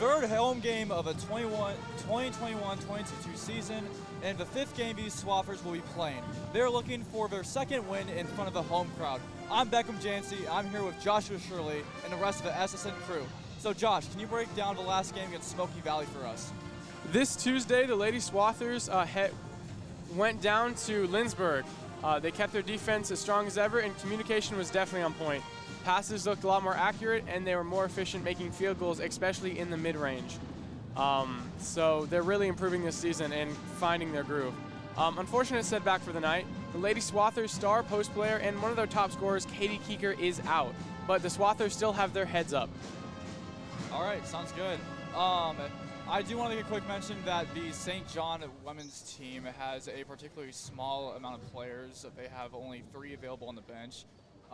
third home game of a 2021-2022 season, and the fifth game these Swaffers will be playing. They're looking for their second win in front of the home crowd. I'm Beckham Jancy. I'm here with Joshua Shirley and the rest of the SSN crew. So Josh, can you break down the last game against Smoky Valley for us? This Tuesday, the Lady Swathers went down to Lindsborg. They kept their defense as strong as ever, and communication was definitely on point. Passes looked a lot more accurate, and they were more efficient making field goals, especially in the mid-range. So they're really improving this season and finding their groove. Unfortunate setback for the night. The Lady Swathers star post player and one of their top scorers, Katie Keeker, is out, but the Swathers still have their heads up. All right, sounds good. I do want to make a quick mention that the St. John women's team has a particularly small amount of players. They have only 3 available on the bench.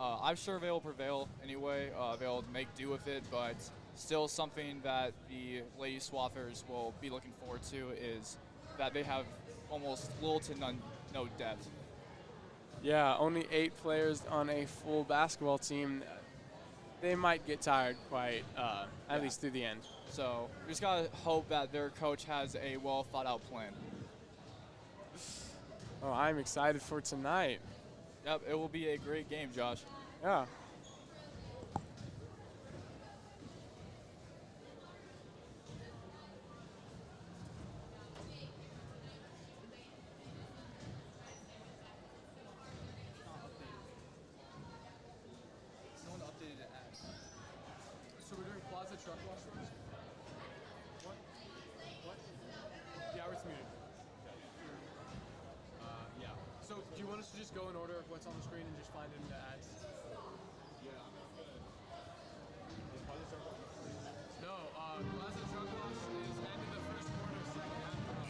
I'm sure they will prevail anyway. They'll make do with it, but still something that the Lady Swathers will be looking forward to is that they have almost little to no depth. Yeah, only 8 players on a full basketball team. They might get tired at least through the end. So we just gotta hope that their coach has a well thought out plan. Oh, I'm excited for tonight. Yep, it will be a great game, Josh. Yeah. Someone updated it as. So we're doing Plaza Truck Wash first? What? Yeah, it's muted. Yeah. So do you want us to just go in order of what's on the screen and just find it in the ads? Yeah. No, Plaza Truck Wash is end of the first quarter, second half for us.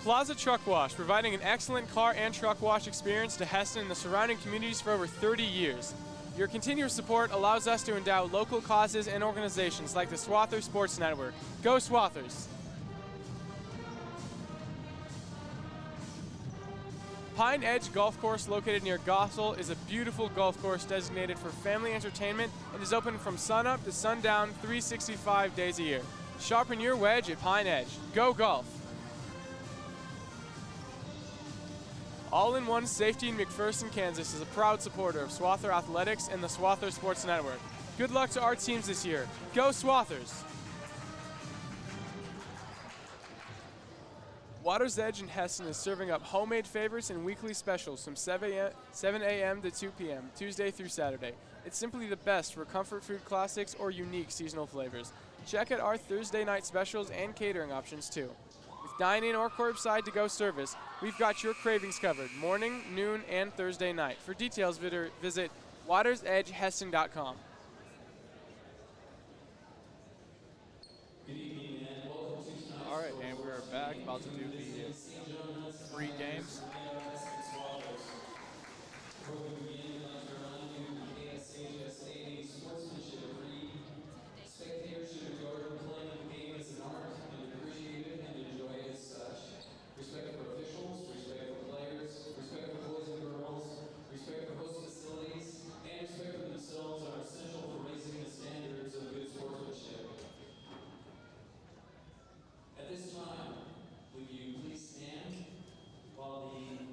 Plaza Truck Wash, providing an excellent car and truck wash experience to Hesston and the surrounding communities for over 30 years. Your continuous support allows us to endow local causes and organizations like the Swathers Sports Network. Go Swathers! Pine Edge Golf Course, located near Gossel, is a beautiful golf course designated for family entertainment and is open from sunup to sundown 365 days a year. Sharpen your wedge at Pine Edge. Go golf! All-in-One Safety in McPherson, Kansas is a proud supporter of Swather Athletics and the Swather Sports Network. Good luck to our teams this year. Go Swathers! Water's Edge in Hesston is serving up homemade favorites and weekly specials from 7 a.m. to 2 p.m., Tuesday through Saturday. It's simply the best for comfort food classics or unique seasonal flavors. Check out our Thursday night specials and catering options too. With dine-in or curbside to-go service, we've got your cravings covered, morning, noon, and Thursday night. For details, visit watersedgeheston.com. All right, and we're back, about to do the 3 games. Spectators should enjoy playing the game as an art and appreciate it and enjoy it as such. Respect for officials, respect for players, respect for boys and girls, respect for host facilities, and respect for themselves are essential for raising the standards of good sportsmanship. At this time, would you please stand while the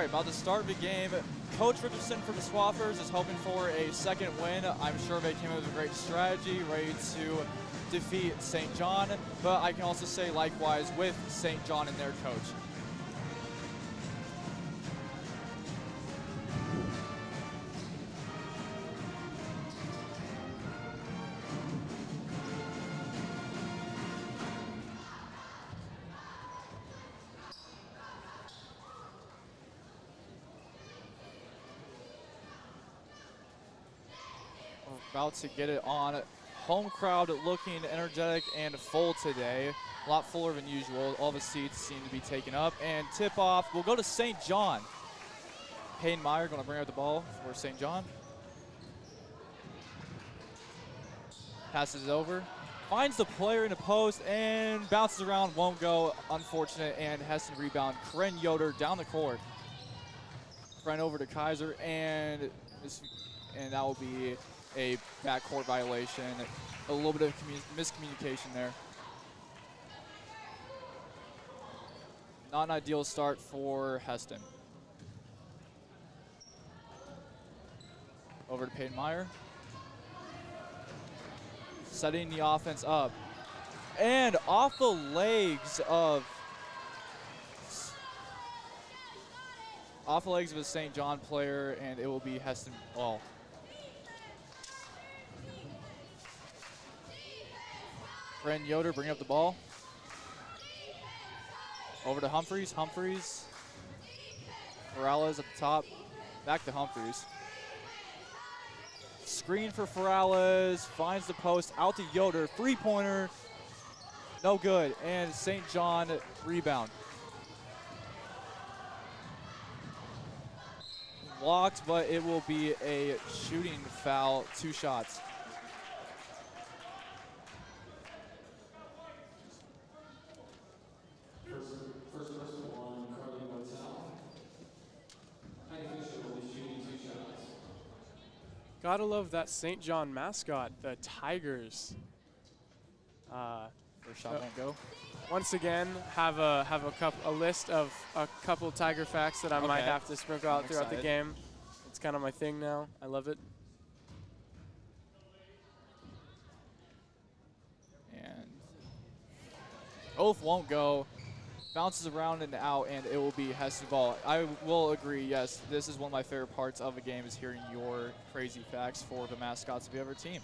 right, about to start the game. Coach Richardson for the Swaffers is hoping for a second win. I'm sure they came up with a great strategy, ready to defeat St. John, but I can also say likewise with St. John and their coach. About to get it on. Home crowd looking energetic and full today. A lot fuller than usual. All the seats seem to be taken up. And tip off will go to St. John. Payne Meyer going to bring out the ball for St. John. Passes it over. Finds the player in the post and bounces around. Won't go. Unfortunate. And Hesston rebound. Kren Yoder down the court. Run over to Kaiser. And that will be a backcourt violation, a little bit of miscommunication there. Not an ideal start for Hesston. Over to Payne Meyer. Setting the offense up. And off the legs of a St. John player, and it will be Hesston ball. Kren Yoder bringing up the ball. Over to Humphreys. Humphreys. Morales at the top. Back to Humphreys. Screen for Morales. Finds the post. Out to Yoder. Three-pointer. No good. And St. John rebound. Blocked, but it will be a shooting foul. 2 shots. Gotta love that St. John mascot, the Tigers. First shot won't go. Once again, have a list of a couple Tiger facts that I might have to sprinkle out throughout the game. It's kind of my thing now. I love it. And Oath won't go. Bounces around and out, and it will be Hesston ball. I will agree, yes, this is one of my favorite parts of the game is hearing your crazy facts for the mascots of the other team.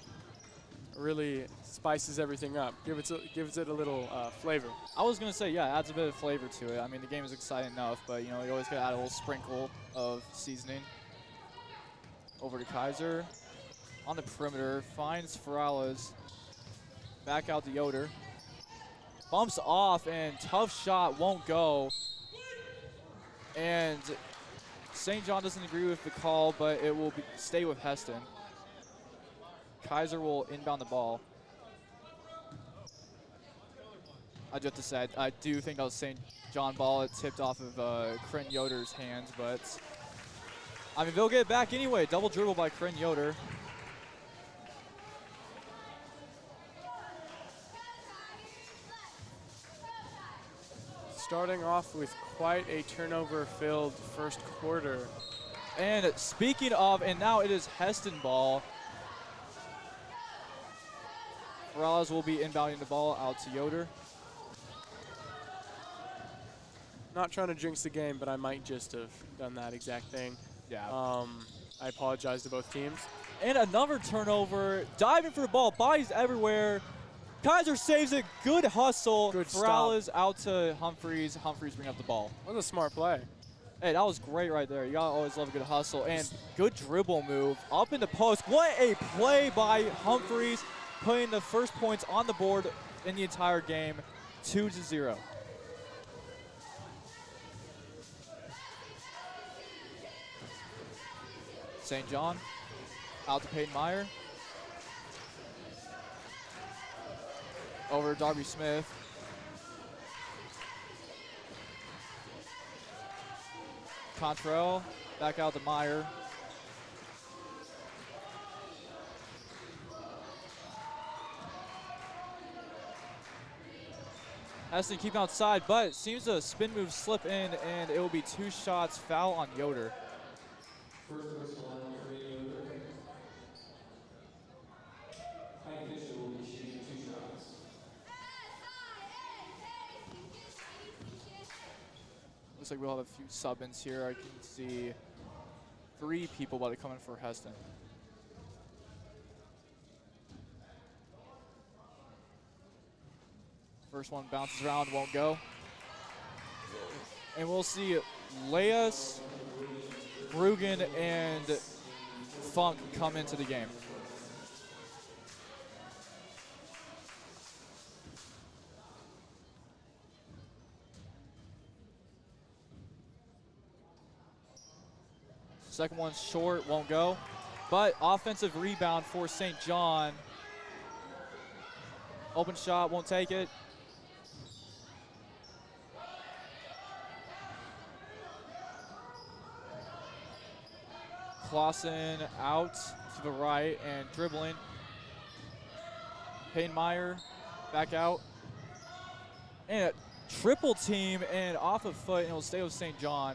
Really spices everything up. Gives it a little flavor. I was going to say, yeah, adds a bit of flavor to it. I mean, the game is exciting enough, but, you know, you always got to add a little sprinkle of seasoning. Over to Kaiser. On the perimeter, finds Ferrales. Back out to Yoder. Bumps off, and tough shot won't go. And St. John doesn't agree with the call, but it will stay with Hesston. Kaiser will inbound the ball. I just have to say, I do think that was St. John ball. It tipped off of Kren Yoder's hands, but I mean, they'll get it back anyway. Double dribble by Kren Yoder. Starting off with quite a turnover-filled first quarter. And speaking of, and now it is Hesston ball. Morales will be inbounding the ball out to Yoder. Not trying to jinx the game, but I might just have done that exact thing. Yeah. I apologize to both teams. And another turnover. Diving for the ball. Bodies everywhere. Kaiser saves it. Good hustle. Good Morales out to Humphreys. Humphreys bring up the ball. That was a smart play. Hey, that was great right there. You gotta always love a good hustle. And good dribble move. Up in the post. What a play by Humphreys. Putting the first points on the board in the entire game. 2-0. St. John out to Payne Meyer. Over to Darby Smith. Contrell back out to Meyer. Hesston keep outside, but it seems a spin move slip in, and it will be 2 shots foul on Yoder. First personal line for Yoder. High Fisher will be shooting 2 shots. Looks like we'll have a few sub-ins here. I can see 3 people about to come in for Hesston. First one bounces around, won't go. And we'll see Leas, Brugan, and Funk come into the game. Second one's short, won't go. But offensive rebound for St. John. Open shot, won't take it. Clausen out to the right and dribbling. Payne-Meyer back out. And a triple team and off of foot, and it'll stay with St. John.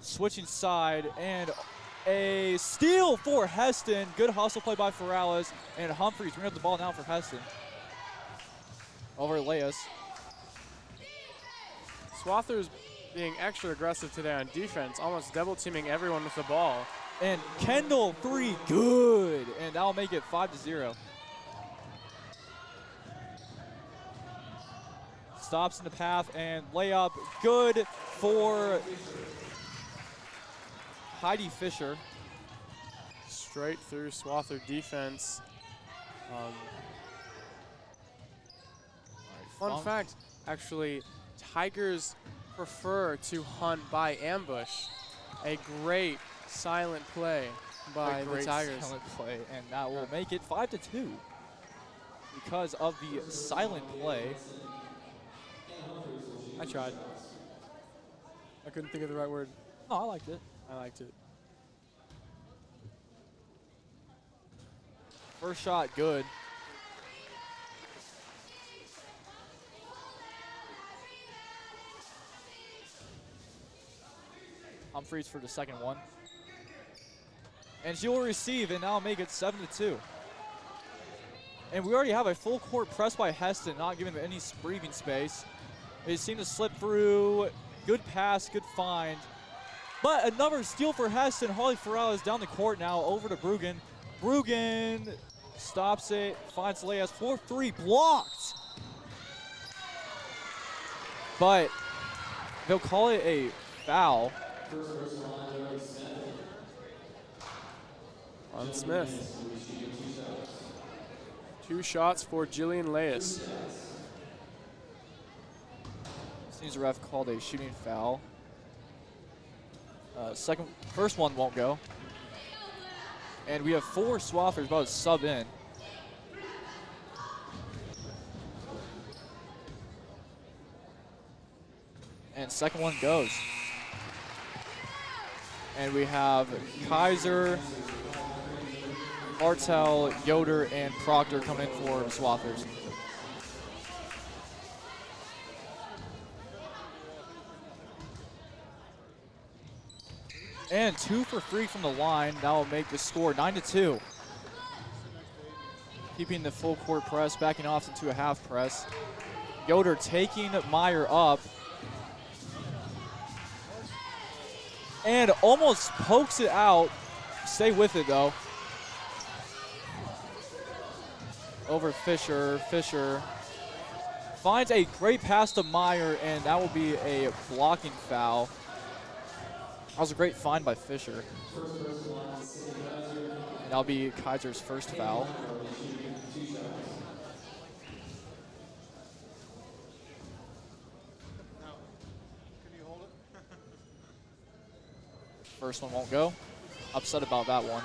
Switching side, and a steal for Hesston. Good hustle play by Ferrales, and Humphreys bringing up the ball now for Hesston. Over to Leas. Swathers being extra aggressive today on defense, almost double teaming everyone with the ball. And Kendall, 3, good. And that'll make it 5-0. Stops in the path and layup, good for Heidi Fisher. Straight through Swather defense. Fun fact, actually, Tigers prefer to hunt by ambush. A great silent play by the Tigers. Silent play, and that will make it 5-2 because of the silent play. I tried. I couldn't think of the right word. No, I liked it. I liked it. First shot, good. Humphreys for the second one. And she will receive, and now make it 7-2. And we already have a full court press by Hesston, not giving them any breathing space. They seem to slip through. Good pass, good find. But another steal for Hesston. Harley Ferrales down the court now, over to Brugan. Brugan stops it, finds Leas, 4-3, blocked. But they'll call it a foul. On Smith. 2 shots for Jillian Leas. Seems the ref called a shooting foul. First one won't go. And we have 4 Swathers about to sub in. And second one goes. And we have Kaiser, Bartel, Yoder, and Proctor coming in for Swathers. And 2 for 3 from the line. That will make the score 9-2. Keeping the full court press, backing off into a half press. Yoder taking Meyer up. And almost pokes it out. Stay with it though. Over Fisher. Fisher finds a great pass to Meyer, and that will be a blocking foul. That was a great find by Fisher. That'll be Kaiser's first foul. First one won't go. Upset about that one.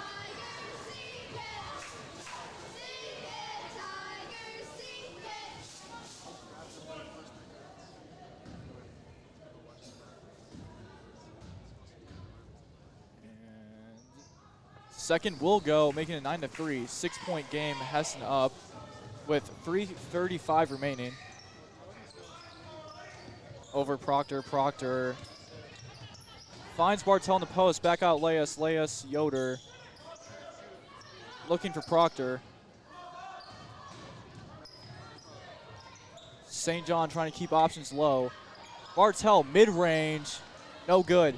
Second will go, making it 9-3. 6-point game, Hesston up with 3:35 remaining. over Proctor. Proctor finds Bartel in the post. Back out Leas. Leas, Yoder. Looking for Proctor. St. John trying to keep options low. Bartel, mid-range. No good.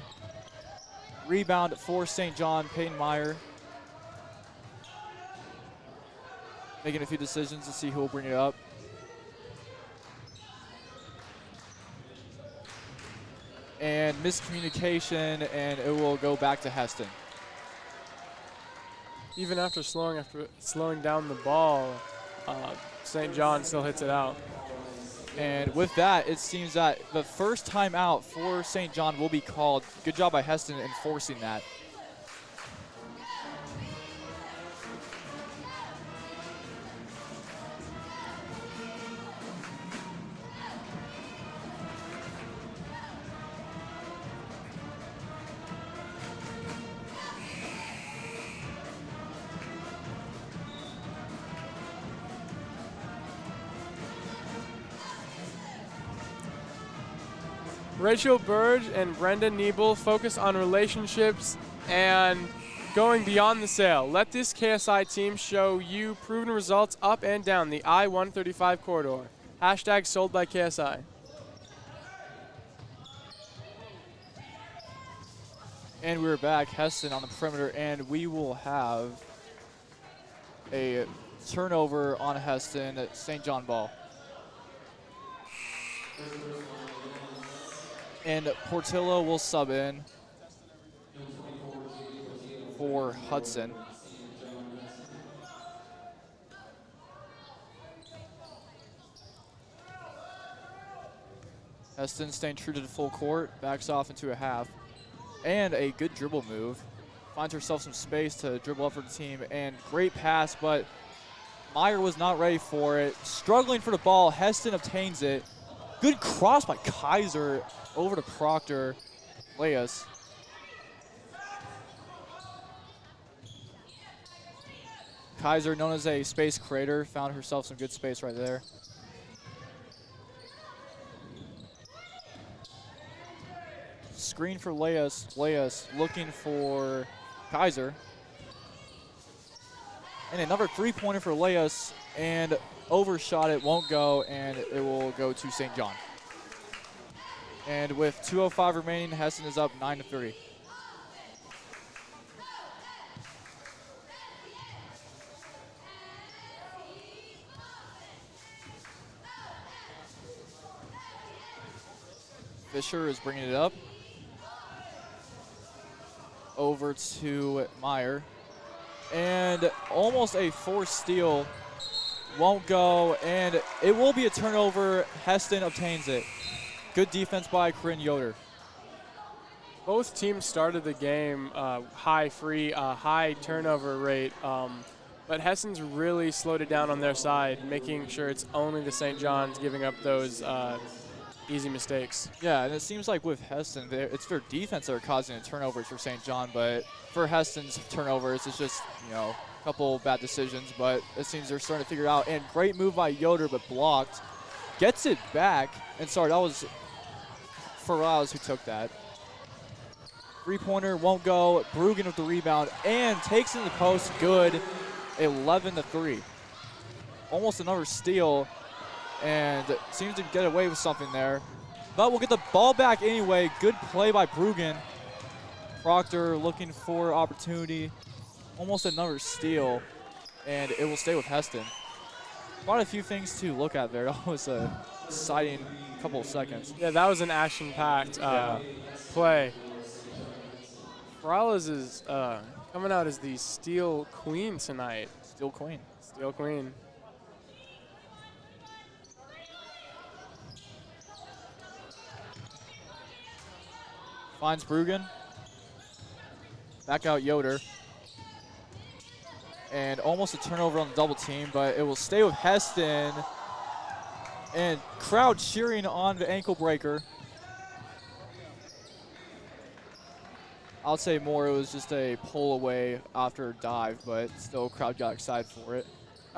Rebound for St. John. Peyton Meyer making a few decisions to see who will bring it up. And miscommunication, and it will go back to Hesston. Even after slowing down the ball, St. John still hits it out. And with that, it seems that the first timeout for St. John will be called. Good job by Hesston enforcing that. Rachel Burge and Brenda Niebel focus on relationships and going beyond the sale. Let this KSI team show you proven results up and down the I-135 corridor. Hashtag sold by KSI. And we're back. Hesston on the perimeter, and we will have a turnover on Hesston at St. John ball. And Portillo will sub in for Hudson. Hesston staying true to the full court, backs off into a half. And a good dribble move. Finds herself some space to dribble up for the team. And great pass, but Meyer was not ready for it. Struggling for the ball, Hesston obtains it. Good cross by Kaiser over to Proctor. Leas. Kaiser, known as a space creator, found herself some good space right there. Screen for Leas. Leas looking for Kaiser. And another three-pointer for Leas, and overshot it, won't go, and it will go to St. John. And with 2:05 remaining, Hesston is up 9-3. Fisher is bringing it up. Over to Meyer. And almost a forced steal. Won't go, and it will be a turnover. Hesston obtains it. Good defense by Corinne Yoder. Both teams started the game high turnover rate, but Hesston's really slowed it down on their side, making sure it's only the St. John's giving up those easy mistakes. Yeah, and it seems like with Hesston, it's their defense that are causing the turnovers for St. John, but for Hesston's turnovers, it's just, you know, a couple bad decisions, but it seems they're starting to figure it out. And great move by Yoder, but blocked. Gets it back, and sorry, that was Ferraz who took that. Three-pointer won't go. Bruggen with the rebound and takes it in the post. Good. 11-3. Almost another steal, and seems to get away with something there. But we'll get the ball back anyway. Good play by Bruggen. Proctor looking for opportunity. Almost another steal, and it will stay with Hesston. Quite a few things to look at there. That was a exciting couple of seconds. Yeah, that was an action-packed play. Morales is coming out as the steal queen tonight. Steal queen. Steal queen. Finds Bruggen. Back out Yoder. And almost a turnover on the double team, but it will stay with Hesston. And crowd cheering on the ankle breaker. I'll say more, it was just a pull away after a dive, but still crowd got excited for it.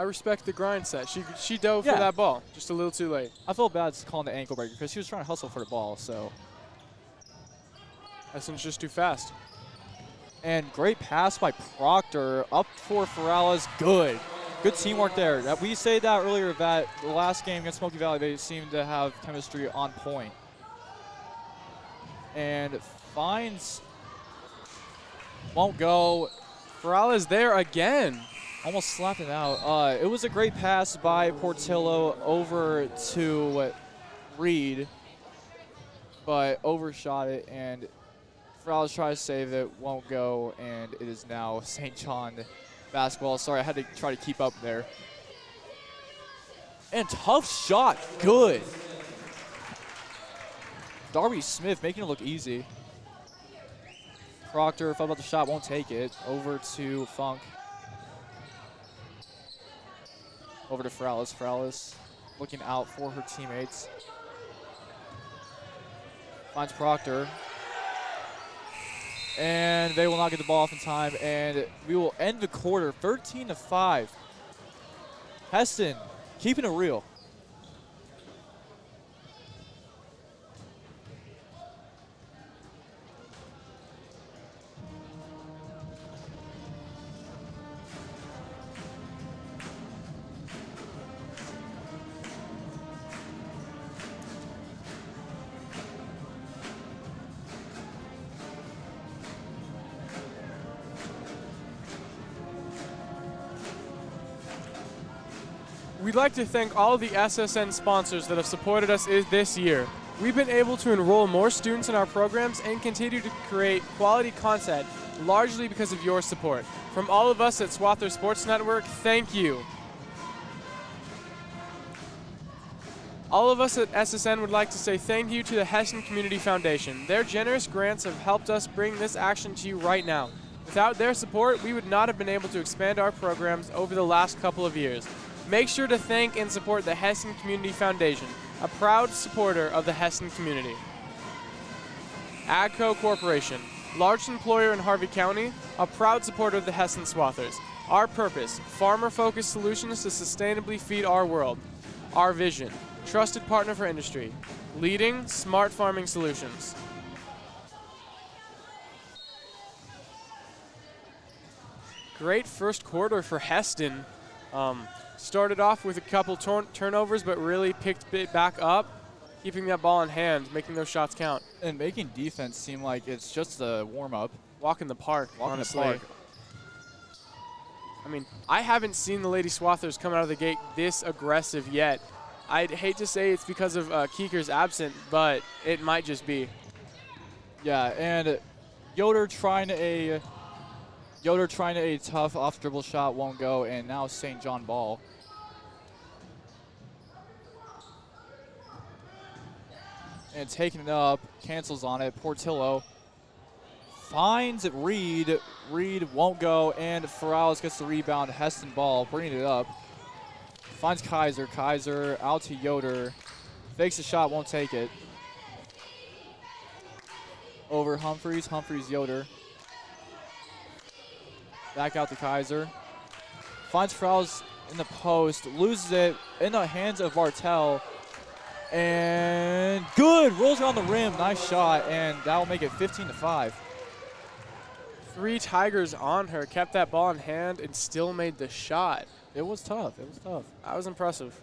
I respect the grind set. She dove Yeah. for that ball, just a little too late. I felt bad calling the ankle breaker because she was trying to hustle for the ball. So, Hesston's just too fast. and great pass by Proctor up for Ferrales. Good teamwork there. We said that earlier that the last game against Smoky Valley, they seemed to have chemistry on point. And finds, won't go. Ferrales there again. Almost slapped it out. It was a great pass by Portillo over to Reed, but overshot it, and Ferrales tries to save it, won't go, and it is now St. John basketball. Sorry, I had to try to keep up there. And tough shot, good. Darby Smith making it look easy. Proctor felt about the shot, won't take it. Over to Funk. Over to Ferrales. Ferrales looking out for her teammates. Finds Proctor. And they will not get the ball off in time. And we will end the quarter 13-5. Hesston keeping it real. We'd like to thank all of the SSN sponsors that have supported us this year. We've been able to enroll more students in our programs and continue to create quality content largely because of your support. From all of us at Swather Sports Network, thank you. All of us at SSN would like to say thank you to the Hesston Community Foundation. Their generous grants have helped us bring this action to you right now. Without their support, we would not have been able to expand our programs over the last couple of years. Make sure to thank and support the Hesston Community Foundation, a proud supporter of the Hesston community. AGCO Corporation, largest employer in Harvey County, a proud supporter of the Hesston Swathers. Our purpose, farmer-focused solutions to sustainably feed our world. Our vision, trusted partner for industry, leading smart farming solutions. Great first quarter for Hesston. Started off with a couple turnovers, but really picked it back up, keeping that ball in hand, making those shots count. And making defense seem like it's just a warm-up. Walk in the park, honestly. In the park. I mean, I haven't seen the Lady Swathers come out of the gate this aggressive yet. I'd hate to say it's because of Keeker's absent, but it might just be. Yeah, and Yoder trying a tough off-dribble shot, won't go, and now St. John ball. And taking it up, cancels on it. Portillo finds Reed. Reed won't go, and Ferrales gets the rebound. Hesston ball, bringing it up. Finds Kaiser. Kaiser out to Yoder. Fakes the shot, won't take it. Over Humphreys. Humphreys, Yoder. Back out to Kaiser. Finds Ferrales in the post. Loses it in the hands of Bartel. And good. Rolls around the rim. Nice shot. And that will make it 15-5. 3 Tigers on her. Kept that ball in hand and still made the shot. It was tough. It was tough. That was impressive.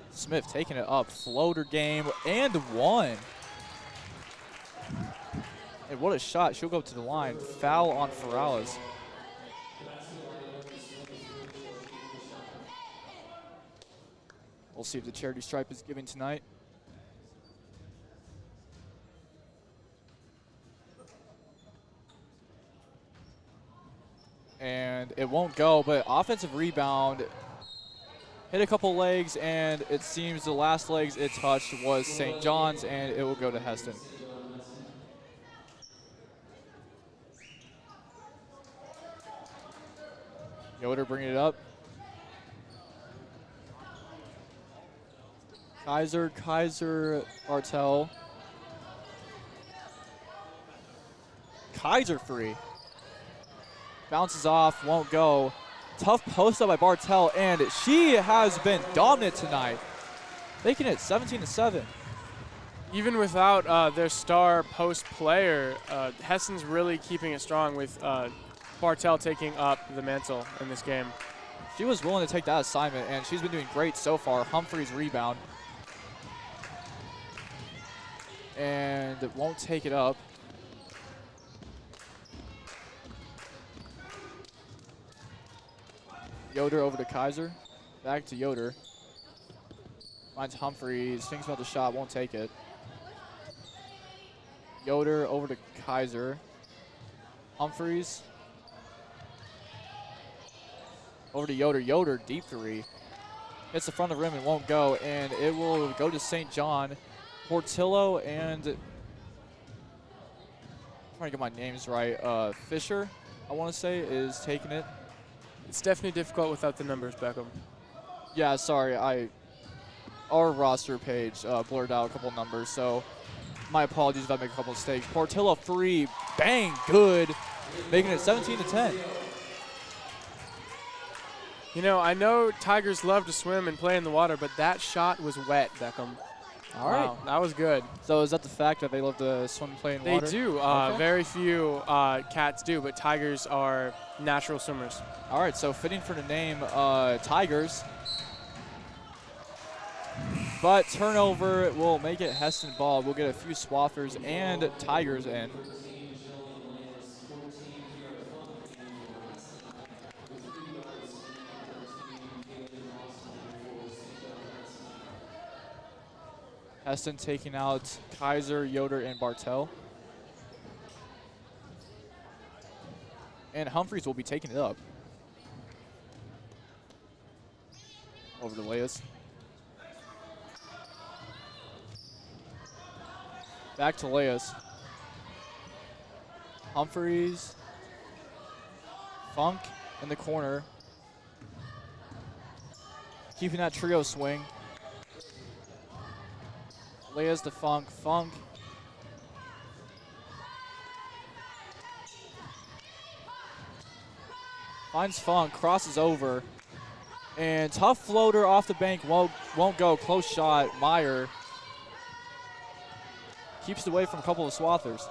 Smith taking it up. Floater game. And one. And what a shot. She'll go to the line. Foul on Ferrales. We'll see if the charity stripe is giving tonight. And it won't go, but offensive rebound. Hit a couple legs, and it seems the last legs it touched was St. John's, and it will go to Hesston. Yoder bringing it up. Kaiser, Bartel. Kaiser free. Bounces off, won't go. Tough post up by Bartel, and she has been dominant tonight, making it 17-7. Even without their star post player, Hesston's really keeping it strong with Bartel taking up the mantle in this game. She was willing to take that assignment, and she's been doing great so far. Humphries rebound. And won't take it up. Yoder over to Kaiser. Back to Yoder. Finds Humphries. Thinks about the shot. Won't take it. Yoder over to Kaiser. Humphries. Over to Yoder. Yoder, deep three. Hits the front of the rim and won't go. And it will go to St. John. Portillo and, I'm trying to get my names right, Fisher, I want to say, is taking it. It's definitely difficult without the numbers, Beckham. Yeah, sorry, our roster page blurred out a couple numbers, so my apologies if I make a couple mistakes. Portillo free, bang, good, making it 17-10. You know, I know Tigers love to swim and play in the water, but that shot was wet, Beckham. All right. Wow, that was good. So is that the fact that they love to swim and play in water? They do. Okay. Very few cats do, but tigers are natural swimmers. All right, so fitting for the name Tigers. But turnover will make it Hesston ball. We'll get a few Swaffers and Tigers in. Hesston taking out Kaiser, Yoder, and Bartel. And Humphries will be taking it up. Over to Leas. Back to Leas. Humphries. Funk in the corner. Keeping that trio swing. Leas to Funk. Funk. Finds Funk, crosses over. And tough floater off the bank, won't go. Close shot. Meyer keeps it away from a couple of Swathers.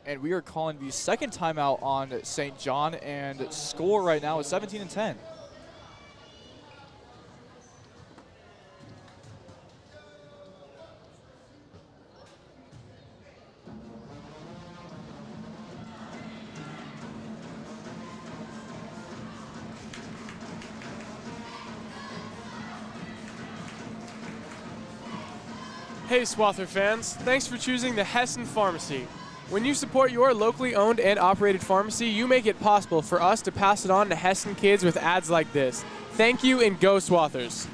And we are calling the second timeout on St. John, and score right now is 17-10. Hey Swather fans, thanks for choosing the Hesston Pharmacy. When you support your locally owned and operated pharmacy, you make it possible for us to pass it on to Hesston kids with ads like this. Thank you and go Swathers.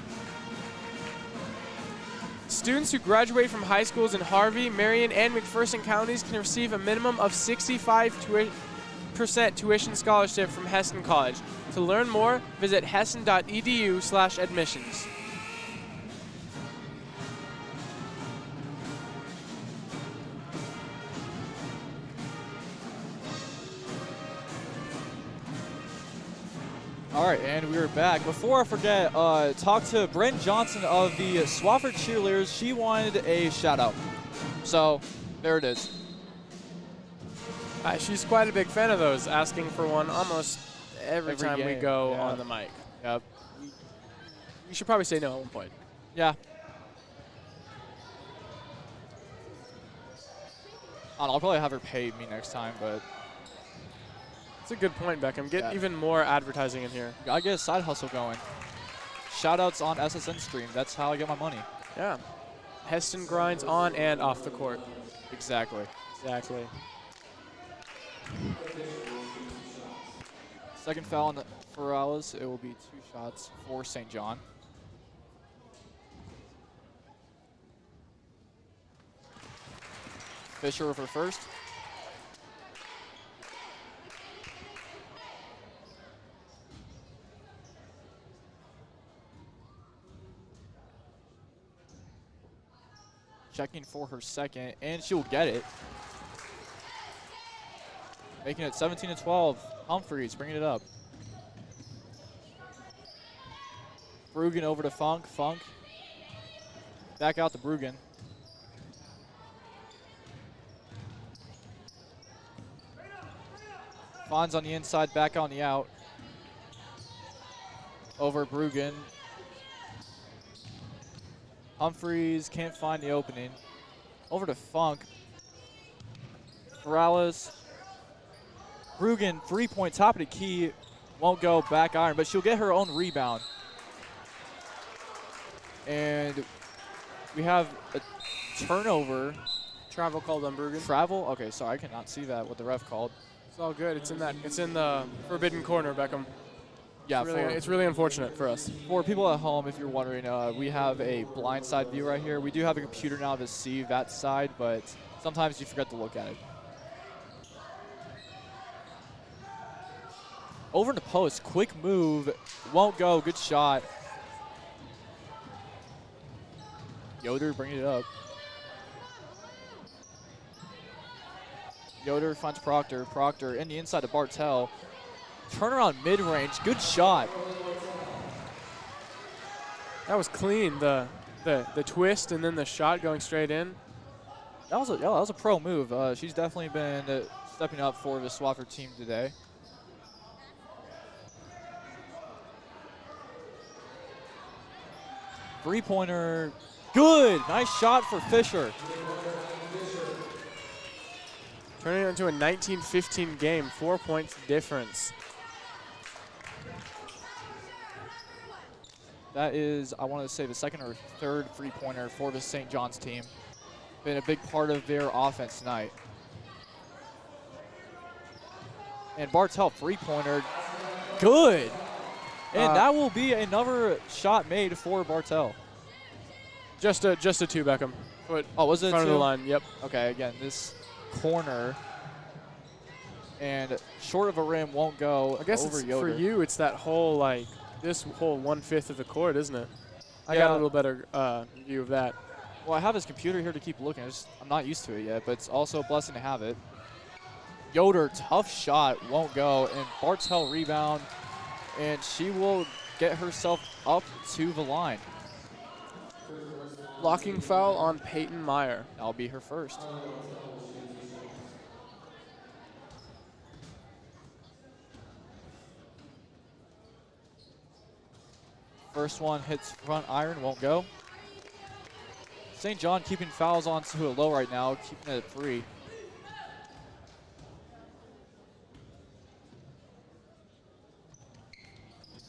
Students who graduate from high schools in Harvey, Marion, and McPherson counties can receive a minimum of 65% tuition scholarship from Hesston College. To learn more, visit hesston.edu/admissions. All right, and we are back. Before I forget, talk to Bryn Johnson of the Swafford Cheerleaders. She wanted a shout out. So there it is. She's quite a big fan of those, asking for one almost every time we game, go yeah. on the mic. Yep. You should probably say no at one point. Yeah. I'll probably have her pay me next time, but It's a good point, Beckham. Get Yeah. even more advertising in here. I get a side hustle going. Shout-outs on SSN stream. That's how I get my money. Yeah. Hesston grinds on and off the court. Exactly. Exactly. Second foul on for Alice. It will be 2 shots for St. John. Fisher with her first. Checking for her second, and she'll get it. making it 17-12. Humphreys bringing it up. Brugan over to Funk. Funk back out to Brugan. Fonz on the inside, back on the out. Over Brugan. Humphreys can't find the opening. Over to Funk. Morales. Brugan, 3-point, top of the key. Won't go, back iron, but she'll get her own rebound. And we have a turnover. Travel called on Brugan. Travel? Okay, sorry, I cannot see that, what the ref called. It's all good. It's in the forbidden corner, Beckham. Yeah, it's really unfortunate for us. For people at home, if you're wondering, we have a blind side view right here. We do have a computer now to see that side, but sometimes you forget to look at it. Over in the post, quick move, won't go, good shot. Yoder bringing it up. Yoder finds Proctor. Proctor in the inside to Bartel. Turnaround mid-range, good shot. That was clean. The twist and then the shot going straight in. That was a pro move. She's definitely been stepping up for the Swafford team today. Three-pointer, good. Nice shot for Fisher. Turning it into a 19-15 game, 4 points difference. That is, I wanted to say, the second or third three-pointer for the St. John's team. Been a big part of their offense tonight. And Bartel, three-pointer, good. And that will be another shot made for Bartel. Just a two, Beckham. Was it front two? of the line? Yep. Okay, again, this corner and short of a rim won't go. I guess over it's, Yoder. for you, it's that whole this whole 1/5 of the court, isn't it? I Yeah. got a little better view of that. Well, I have his computer here to keep looking. I'm not used to it yet, but it's also a blessing to have it. Yoder, tough shot, won't go, and Bartel rebound, and she will get herself up to the line. Blocking foul on Peyton Meyer. That'll be her first. First one hits front iron, won't go. St. John keeping fouls on to a low right now, keeping it at 3.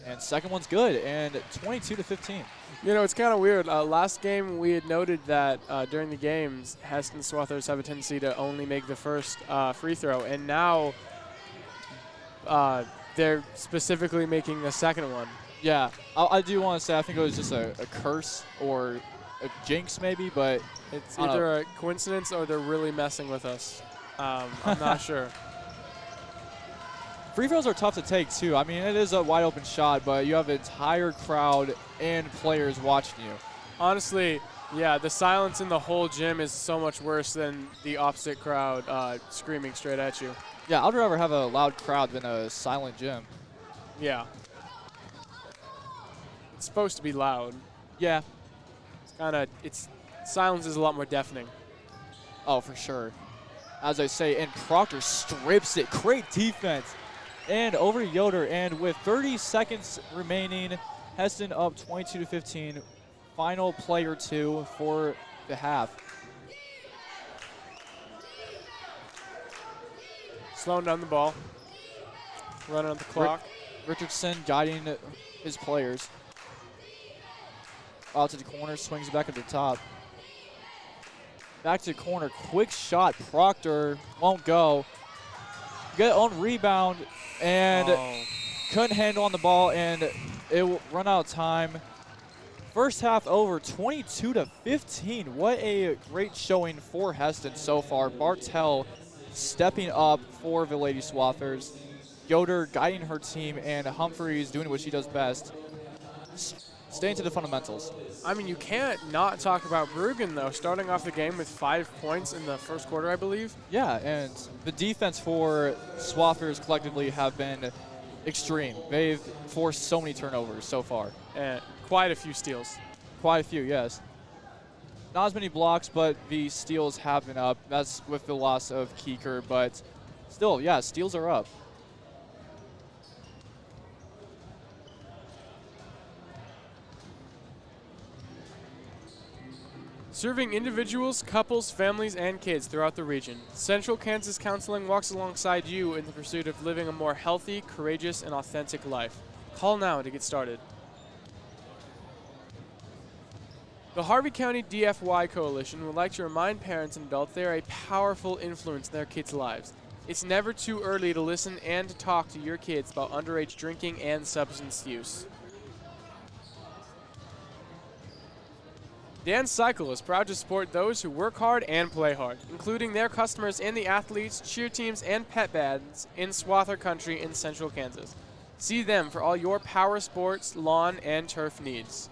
And second one's good, and 22-15. You know, it's kind of weird. Last game, we had noted that during the games, Hesston Swathers have a tendency to only make the first free throw, and now they're specifically making the second one. Yeah, I do want to say I think it was just a curse or a jinx maybe, but It's either a coincidence or they're really messing with us. I'm not sure. Free throws are tough to take too. I mean, it is a wide open shot, but you have an entire crowd and players watching you. Honestly, yeah, the silence in the whole gym is so much worse than the opposite crowd screaming straight at you. Yeah, I'd rather have a loud crowd than a silent gym. Yeah. It's supposed to be loud. Yeah. It's silence is a lot more deafening. Oh, for sure. As I say, and Proctor strips it. Great defense. And over Yoder, and with 30 seconds remaining, Hesston up 22-15. Final play or two for the half. Slowing down the ball. Running on the clock. Richardson guiding his players. Out to the corner, swings it back at the top. Back to the corner, quick shot. Proctor won't go. Get on rebound and couldn't handle on the ball, and it will run out of time. First half over, 22-15. What a great showing for Hesston so far. Bartel stepping up for the Lady Swathers. Yoder guiding her team, and Humphreys doing what she does best. staying to the fundamentals. I mean, you can't not talk about Bruggen, though, starting off the game with 5 points in the first quarter, I believe. Yeah, and the defense for Swaffers collectively have been extreme. They've forced so many turnovers so far. And quite a few steals. Quite a few, yes. Not as many blocks, but the steals have been up. That's with the loss of Keeker, but still, yeah, steals are up. Serving individuals, couples, families, and kids throughout the region, Central Kansas Counseling walks alongside you in the pursuit of living a more healthy, courageous, and authentic life. Call now to get started. The Harvey County DFY Coalition would like to remind parents and adults they are a powerful influence in their kids' lives. It's never too early to listen and to talk to your kids about underage drinking and substance use. Dan Cycle is proud to support those who work hard and play hard, including their customers and the athletes, cheer teams, and pet bands in Swather Country in Central Kansas. See them for all your power sports, lawn, and turf needs.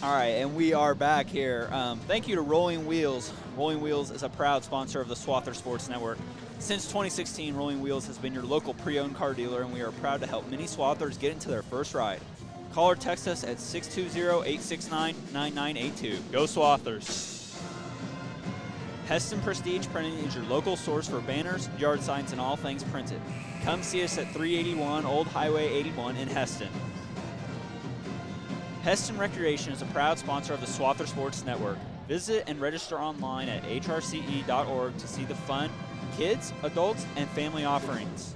All right, and we are back here. Thank you to Rolling Wheels. Rolling Wheels is a proud sponsor of the Swather Sports Network. Since 2016, Rolling Wheels has been your local pre-owned car dealer, and we are proud to help many Swathers get into their first ride. Call or text us at 620-869-9982. Go Swathers. Hesston Prestige Printing is your local source for banners, yard signs, and all things printed. Come see us at 381 Old Highway 81 in Hesston. Hesston Recreation is a proud sponsor of the Swather Sports Network. Visit and register online at hrce.org to see the fun, kids, adults, and family offerings.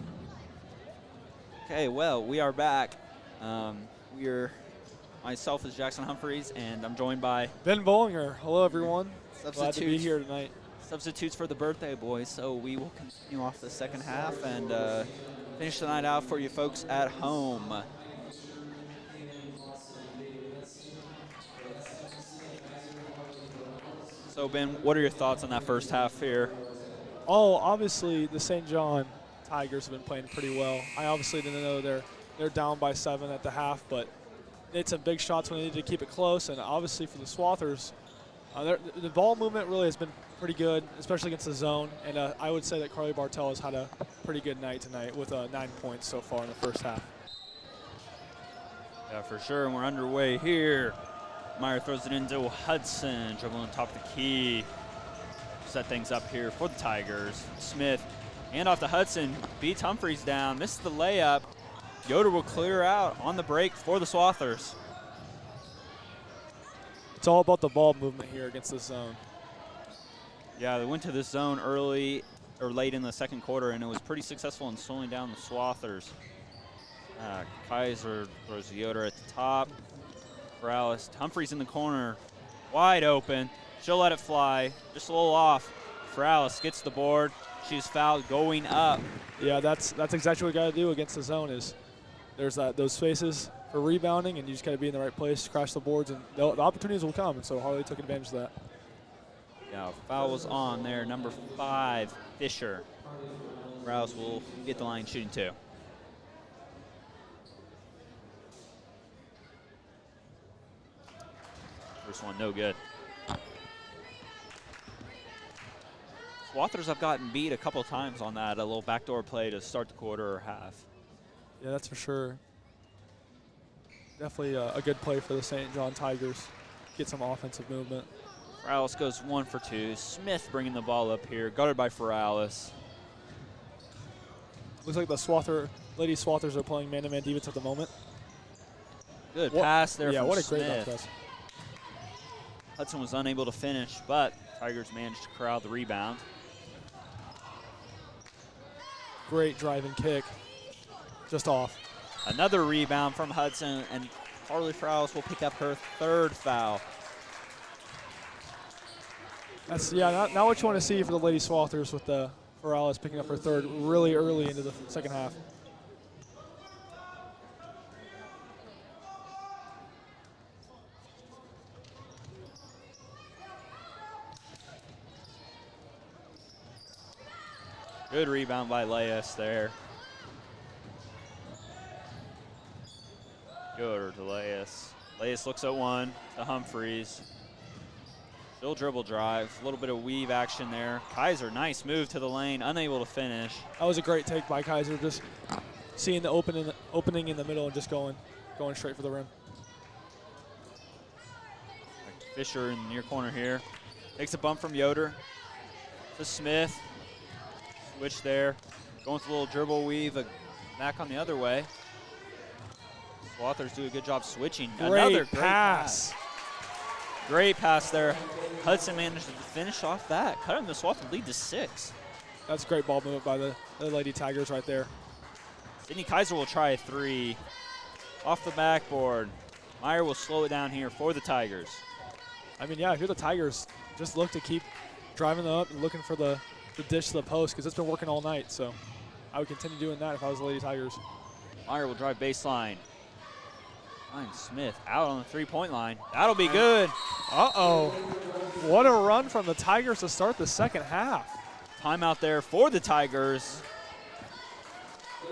Okay, well, we are back. Myself is Jackson Humphreys, and I'm joined by Ben Bollinger. Hello, everyone. Glad to be Substitutes. here tonight. Substitutes for the birthday boys. So we will continue off the second half and finish the night out for you folks at home. So, Ben, what are your thoughts on that first half here? Oh, obviously the St. John Tigers have been playing pretty well. I obviously didn't know they're down by 7 at the half, but they had some big shots when they needed to keep it close. And obviously for the Swathers, the ball movement really has been pretty good, especially against the zone. And I would say that Carly Bartel has had a pretty good night tonight with 9 points so far in the first half. Yeah, for sure, and we're underway here. Meyer throws it into Hudson, dribbling on top of the key. Set things up here for the Tigers. Smith, hand off to Hudson, beats Humphreys down, misses the layup. Yoder will clear out on the break for the Swathers. It's all about the ball movement here against this zone. Yeah, they went to this zone early or late in the second quarter, and it was pretty successful in slowing down the Swathers. Kaiser throws Yoder at the top. Morales, Humphreys in the corner, wide open. She'll let it fly, just a little off. Morales gets the board. She's fouled going up. Yeah, that's exactly what you got to do against the zone. Is there's those spaces for rebounding, and you just got to be in the right place, crash the boards, and the opportunities will come. And so Harley took advantage of that. Yeah, foul was on there. Number 5, Fisher. Morales will get the line shooting 2. First one, no good. Swathers have gotten beat a couple times on that, a little backdoor play to start the quarter or half. Yeah, that's for sure. Definitely a good play for the St. John Tigers. Get some offensive movement. Morales goes 1 for 2. Smith bringing the ball up here, guarded by Morales. Looks like the Lady Swathers are playing man-to-man defense at the moment. Good pass there from what a great Smith. pass. Hudson was unable to finish, but Tigers managed to corral the rebound. Great driving kick. Just off. Another rebound from Hudson, and Harley Morales will pick up her 3rd foul. That's not what you want to see for the Lady Swathers with the Morales picking up her 3rd really early into the second half. Good rebound by Leas there. Good to Leas. Leas looks at 1 to Humphreys. Still dribble drive, a little bit of weave action there. Kaiser, nice move to the lane, unable to finish. That was a great take by Kaiser, just seeing the opening in the middle and just going straight for the rim. Fisher in the near corner here. Takes a bump from Yoder to Smith. Switch there. Going with a little dribble weave, back on the other way. Swathers do a good job switching. Another great pass. Great pass there. Hudson managed to finish off that, cutting the Swathers lead to 6. That's great ball movement by the Lady Tigers right there. Sydney Kaiser will try a 3. Off the backboard. Meyer will slow it down here for the Tigers. I mean, yeah, if you're the Tigers, just look to keep driving them up and looking for the dish to the post, because it's been working all night. So I would continue doing that if I was the Lady Tigers. Meyer will drive baseline. Finds Smith out on the 3-point line. That'll be good. Uh-oh. What a run from the Tigers to start the second half. Timeout there for the Tigers.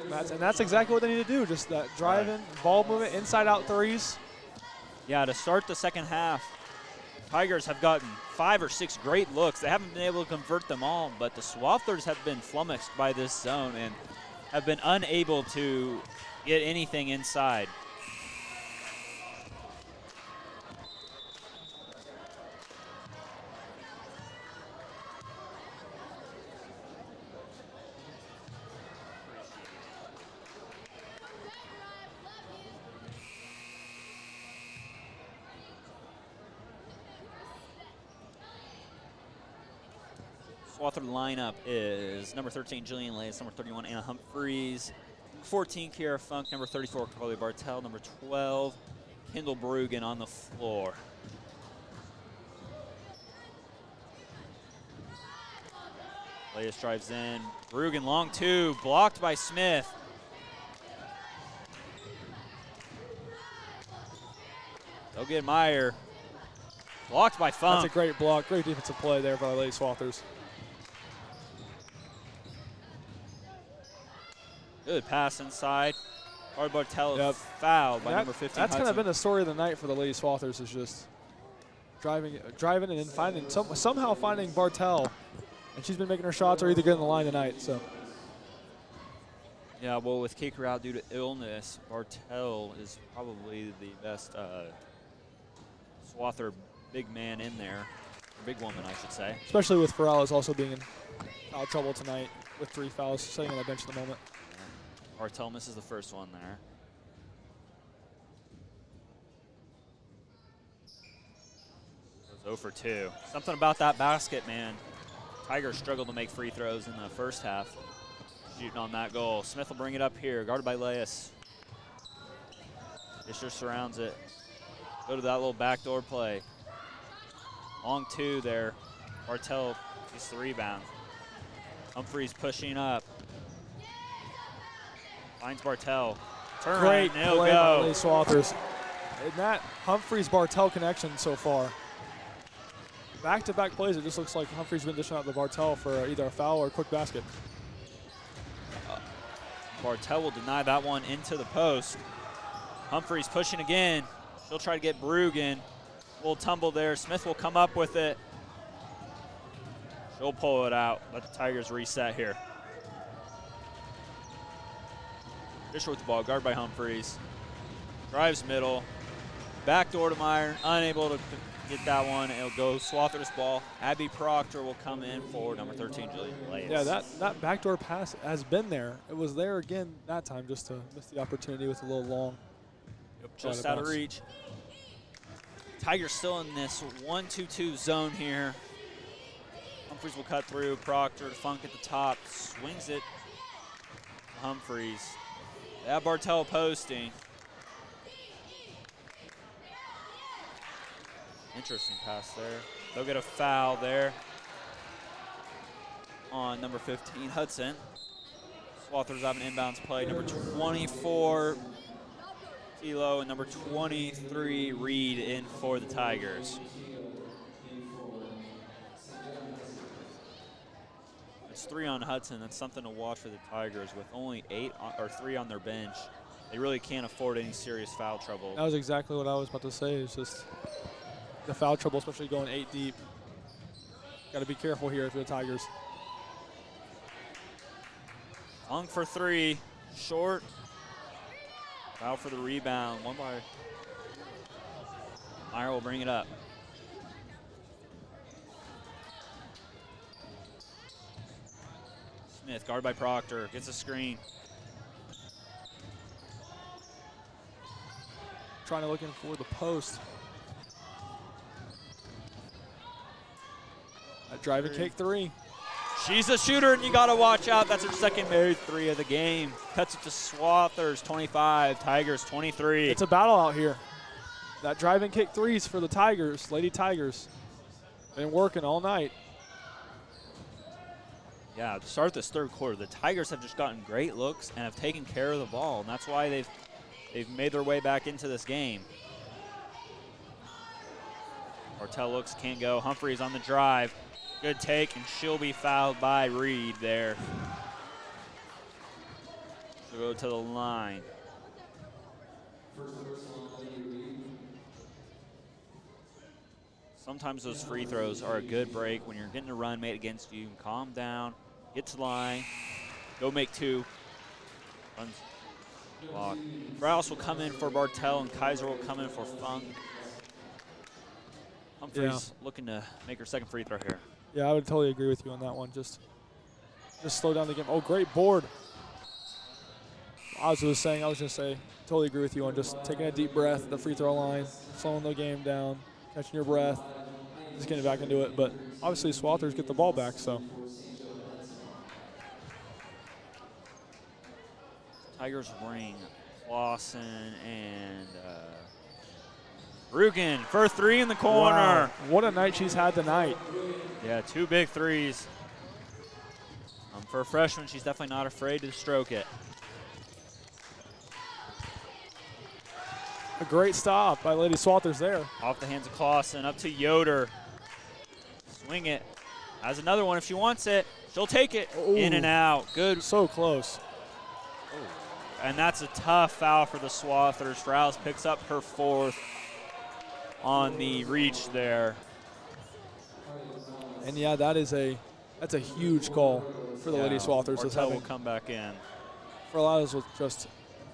And that's exactly what they need to do, just that driving, ball movement, inside-out threes. Yeah, to start the second half, Tigers have gotten 5 or 6 great looks. They haven't been able to convert them all, but the Swathers have been flummoxed by this zone and have been unable to get anything inside. Swather lineup is number 13, Jillian Lace, number 31, Anna Humphreys, 14, Kiara Funk, number 34, Carly Bartel, number 12, Kendall Brugan on the floor. Lace drives in, Brugan long two, blocked by Smith. They'll get Meyer. Blocked by Funk. That's a great block, great defensive play there by the Lady Swathers. Good pass inside. Carly Bartel fouled by number 15. That's kind of been the story of the night for the Lady Swathers, is just driving and then finding somehow finding Bartel, and she's been making her shots or either getting the line tonight. So. Yeah, well, with Kaker out due to illness, Bartel is probably the best Swather big man in there, or big woman, I should say. Especially with Ferrales also being in foul trouble tonight with 3 fouls, sitting on the bench at the moment. Bartel misses the first one there. Goes 0 for 2. Something about that basket, man. Tigers struggled to make free throws in the first half. Shooting on that goal. Smith will bring it up here, guarded by Leas. Fisher surrounds it. Go to that little backdoor play. Long two there. Bartel gets the rebound. Humphreys pushing up. Finds Bartel. Turn Great right, and he'll play go. by Lee Swathers. And that Humphreys-Bartel connection so far. Back-to-back plays, it just looks like Humphreys been dishing out the Bartel for either a foul or a quick basket. Bartel will deny that one into the post. Humphreys pushing again. She'll try to get Brugan. Little tumble there. Smith will come up with it. She'll pull it out. Let the Tigers reset here. Fisher with the ball, guarded by Humphreys. Drives middle. Backdoor to Meyer, unable to get that one. It'll go Swather's ball. Abby Proctor will come in for number 13, Jillian Lace. Yeah, that backdoor pass has been there. It was there again that time, just to miss the opportunity with a little long. Just out of reach. Tigers still in this 1-2-2 zone here. Humphreys will cut through. Proctor to Funk at the top. Swings it. Humphreys. That Bartel posting. Interesting pass there. They'll get a foul there on number 15, Hudson. Swathers have an inbounds play. Number 24, Tilo, and number 23, Reed, in for the Tigers. It's 3 on Hudson. That's something to watch for the Tigers. With only 3 on their bench, they really can't afford any serious foul trouble. That was exactly what I was about to say. It's just the foul trouble, especially going 8 deep. Got to be careful here for the Tigers. Hung for 3, short. Foul for the rebound. One by Meyer will bring it up. Smith, guarded by Proctor, gets a screen. Trying to look in for the post. A drive and kick 3. She's a shooter, and you got to watch out. That's her second made 3 of the game. Cuts it to Swathers, 25, Tigers, 23. It's a battle out here. That drive and kick 3s for the Tigers, Lady Tigers. Been working all night. Yeah, to start this third quarter, the Tigers have just gotten great looks and have taken care of the ball, and that's why they've made their way back into this game. Bartel looks, can't go. Humphreys on the drive. Good take, and she'll be fouled by Reed there. She'll go to the line. Sometimes those free throws are a good break when you're getting a run made against you. You can calm down, get to the line, go make two. Runs block. Rouse will come in for Bartel, and Kaiser will come in for Funk. Humphreys looking to make her second free throw here. Yeah, I would totally agree with you on that one. Just slow down the game. Oh, great board. I was going to say, totally agree with you on just taking a deep breath at the free throw line, slowing the game down, catching your breath, just getting back into it. But obviously, Swathers get the ball back, so. Tigers ring. Lawson and Rugen for three in the corner. Wow. What a night she's had tonight. Yeah, 2 big threes. For a freshman, she's definitely not afraid to stroke it. A great stop by Lady Swathers there. Off the hands of Clausen, up to Yoder. Swing it. Has another one if she wants it. She'll take it. Ooh. In and out. Good. So close. And that's a tough foul for the Swathers. Rouse picks up her 4th on the reach there. And yeah, that's a huge call for the Lady Swathers. Bartel will come back in. For Elias with just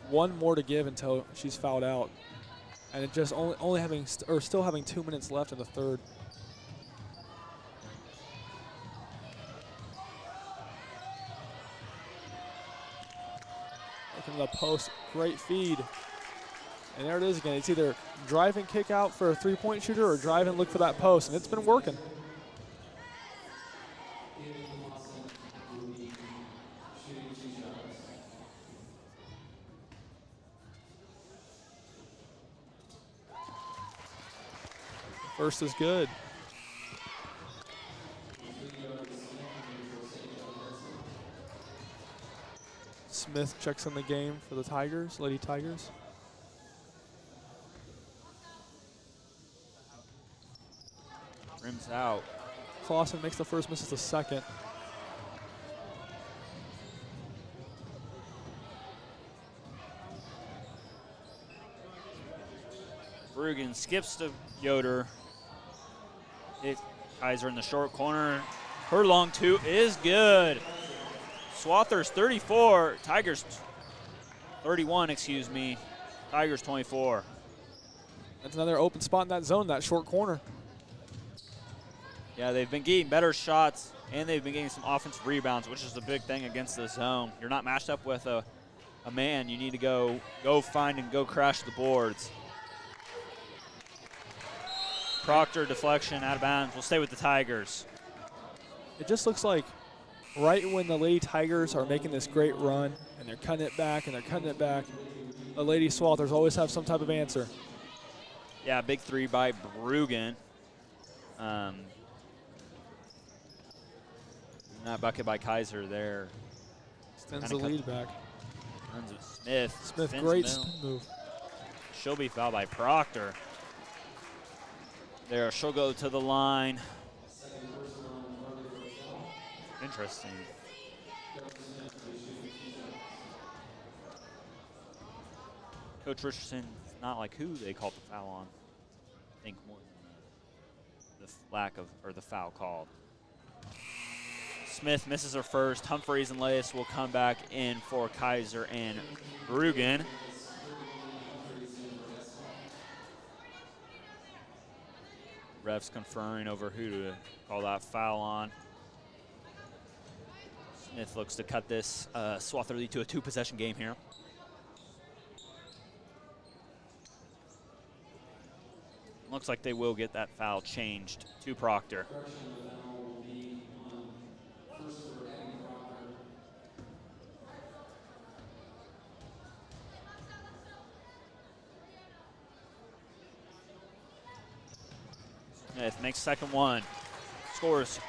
one more to give until she's fouled out, and it just only having still having 2 minutes left in the third. Looking at the post, great feed. And there it is again. It's either drive and kick out for a three-point shooter or drive and look for that post, and it's been working. First is good. Smith checks in the game for the Tigers, Lady Tigers. Rims out. Clausen makes the first, misses the second. Rugen skips to Yoder. Kaiser in the short corner. Her long two is good. Swathers 34, Tigers 31, excuse me. Tigers 24. That's another open spot in that zone, that short corner. Yeah, they've been getting better shots, and they've been getting some offensive rebounds, which is the big thing against the zone. You're not matched up with a man. You need to go find and go crash the boards. Proctor deflection out of bounds. We'll stay with the Tigers. It just looks like right when the Lady Tigers are making this great run and they're cutting it back and they're cutting it back, the Lady Swathers always have some type of answer. Yeah, big three by Rugen. That bucket by Kaiser there. Extends the lead back. Runs with Smith. Smith, great spin move. She'll be fouled by Proctor. There, she'll go to the line. Interesting. Coach Richardson, not like who they called the foul on. I think more than the lack of, or the foul called. Smith misses her first. Humphreys and Leis will come back in for Kaiser and Rugen. Refs conferring over who to call that foul on. Smith looks to cut this Swather lead to a 2-possession game here. Looks like they will get that foul changed to Proctor. Smith makes second one. Scores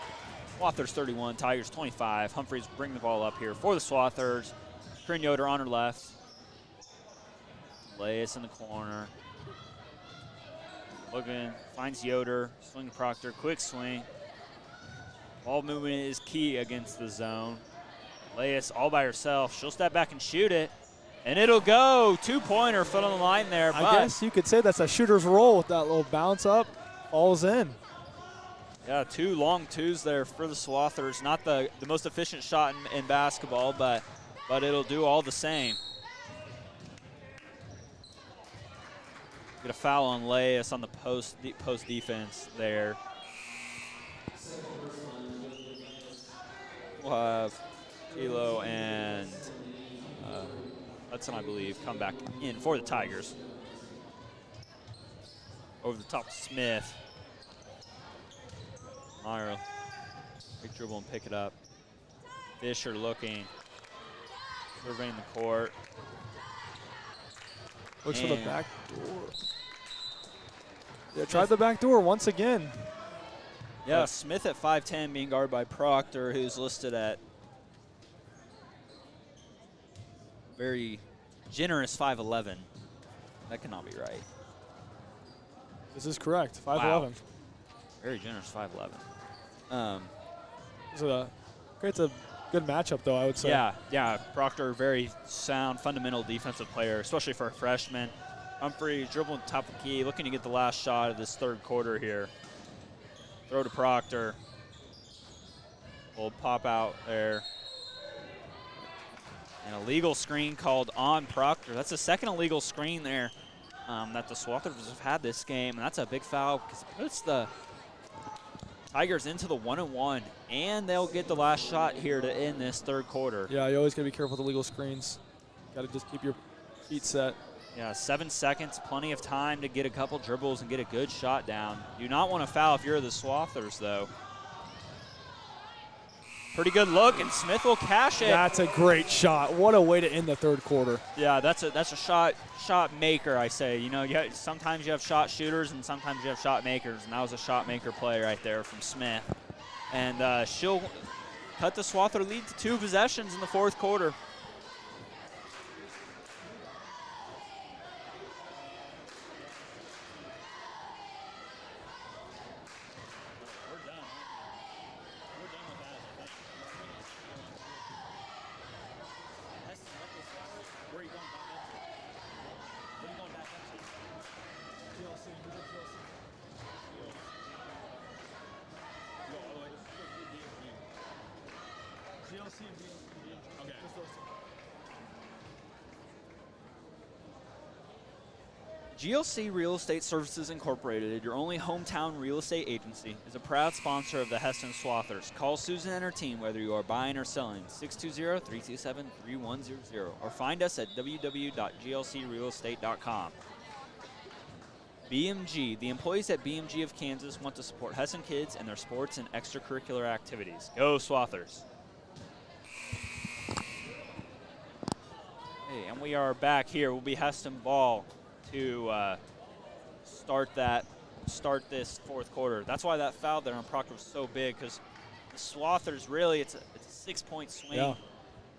Swathers 31, Tigers 25. Humphreys bring the ball up here for the Swathers. Corinne Yoder on her left. Leis in the corner. Looking, finds Yoder, swing to Proctor, quick swing. Ball movement is key against the zone. Leis all by herself. She'll step back and shoot it. And it'll go. 2-pointer, foot on the line there. I guess you could say that's a shooter's roll with that little bounce up. Falls in. Yeah, 2 long twos there for the Swathers. Not the most efficient shot in basketball, but it'll do all the same. Get a foul on Leas on the post defense there. We'll have Kilo and Hudson, I believe, come back in for the Tigers. Over the top of Smith. Meyer, big dribble and pick it up. Fisher looking, surveying the court. Looks for the back door. Yeah, tried the back door once again. Yeah, Smith at 5'10", being guarded by Proctor, who's listed at very generous 5'11". That cannot be right. This is correct, 5'11". Wow. Very generous 5'11". It's a good matchup, though, I would say. Yeah. Proctor, very sound, fundamental defensive player, especially for a freshman. Humphrey dribbling top of the key, looking to get the last shot of this third quarter here. Throw to Proctor. Will pop out there. An illegal screen called on Proctor. That's the second illegal screen there that the Swathers have had this game, and that's a big foul because it puts the Tigers into the 1-1, and they'll get the last shot here to end this third quarter. Yeah, you always got to be careful with illegal screens. Got to just keep your feet set. Yeah, 7 seconds, plenty of time to get a couple dribbles and get a good shot down. Do not want to foul if you're the Swathers, though. Pretty good look, and Smith will cash it. That's a great shot. What a way to end the third quarter. Yeah, that's a shot maker, I say. You know, sometimes you have shot shooters and sometimes you have shot makers, and that was a shot maker play right there from Smith. And she'll cut the Swather lead to 2 possessions in the fourth quarter. GLC Real Estate Services Incorporated, your only hometown real estate agency, is a proud sponsor of the Hesston Swathers. Call Susan and her team whether you are buying or selling, 620-327-3100, or find us at www.glcrealestate.com. BMG, the employees at BMG of Kansas want to support Hesston kids and their sports and extracurricular activities. Go Swathers. Hey, and we are back here. We'll be Hesston ball to start this fourth quarter. That's why that foul there on Proctor was so big, because the Swathers really, it's a 6-point swing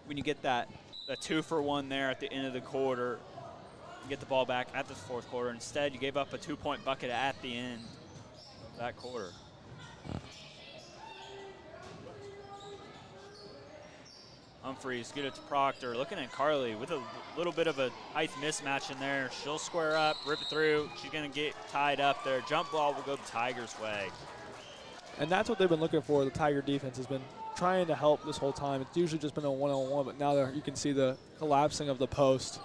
when you get that 2-for-1 there at the end of the quarter. You get the ball back at the fourth quarter. Instead, you gave up a 2-point bucket at the end of that quarter. Humphreys get it to Proctor. Looking at Carly with a little bit of a height mismatch in there. She'll square up, rip it through. She's going to get tied up there. Jump ball will go the Tigers' way. And that's what they've been looking for. The Tiger defense has been trying to help this whole time. It's usually just been a one-on-one, but now you can see the collapsing of the post.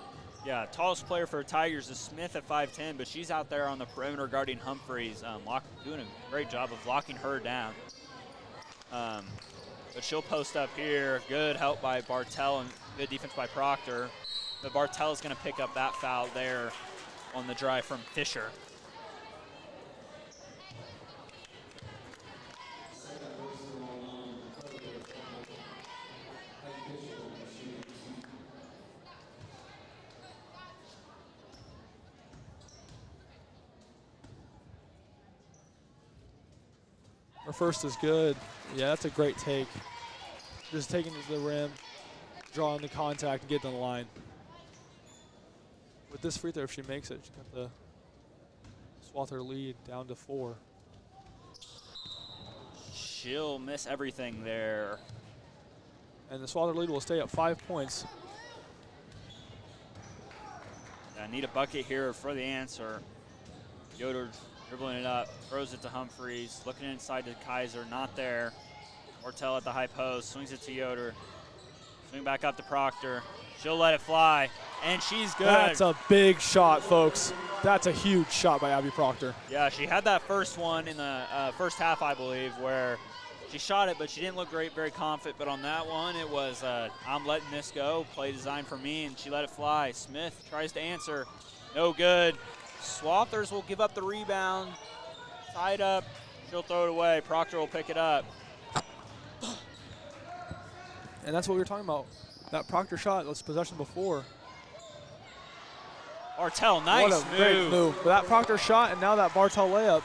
Yeah, tallest player for the Tigers is Smith at 5'10", but she's out there on the perimeter guarding Humphreys, doing a great job of locking her down. But she'll post up here. Good help by Bartell and good defense by Proctor. But Bartell is going to pick up that foul there on the drive from Fisher. Her first is good. Yeah, that's a great take. Just taking it to the rim, drawing the contact, and getting to the line. With this free throw, if she makes it, she got the Swather lead down to 4. She'll miss everything there. And the Swather lead will stay at 5 points. I need a bucket here for the answer. Yoder Dribbling it up, throws it to Humphreys, looking inside to Kaiser, not there. Ortel at the high post, swings it to Yoder. Swing back up to Proctor. She'll let it fly, and she's good. That's a big shot, folks. That's a huge shot by Abby Proctor. Yeah, she had that first one in the first half, I believe, where she shot it, but she didn't look very confident. But on that one, it was, I'm letting this go, play designed for me, and she let it fly. Smith tries to answer, no good. Swathers will give up the rebound, tied up, she'll throw it away. Proctor will pick it up. And that's what we were talking about. That Proctor shot, those possession before. Bartel, nice what a great move. But that Proctor shot and now that Bartel layup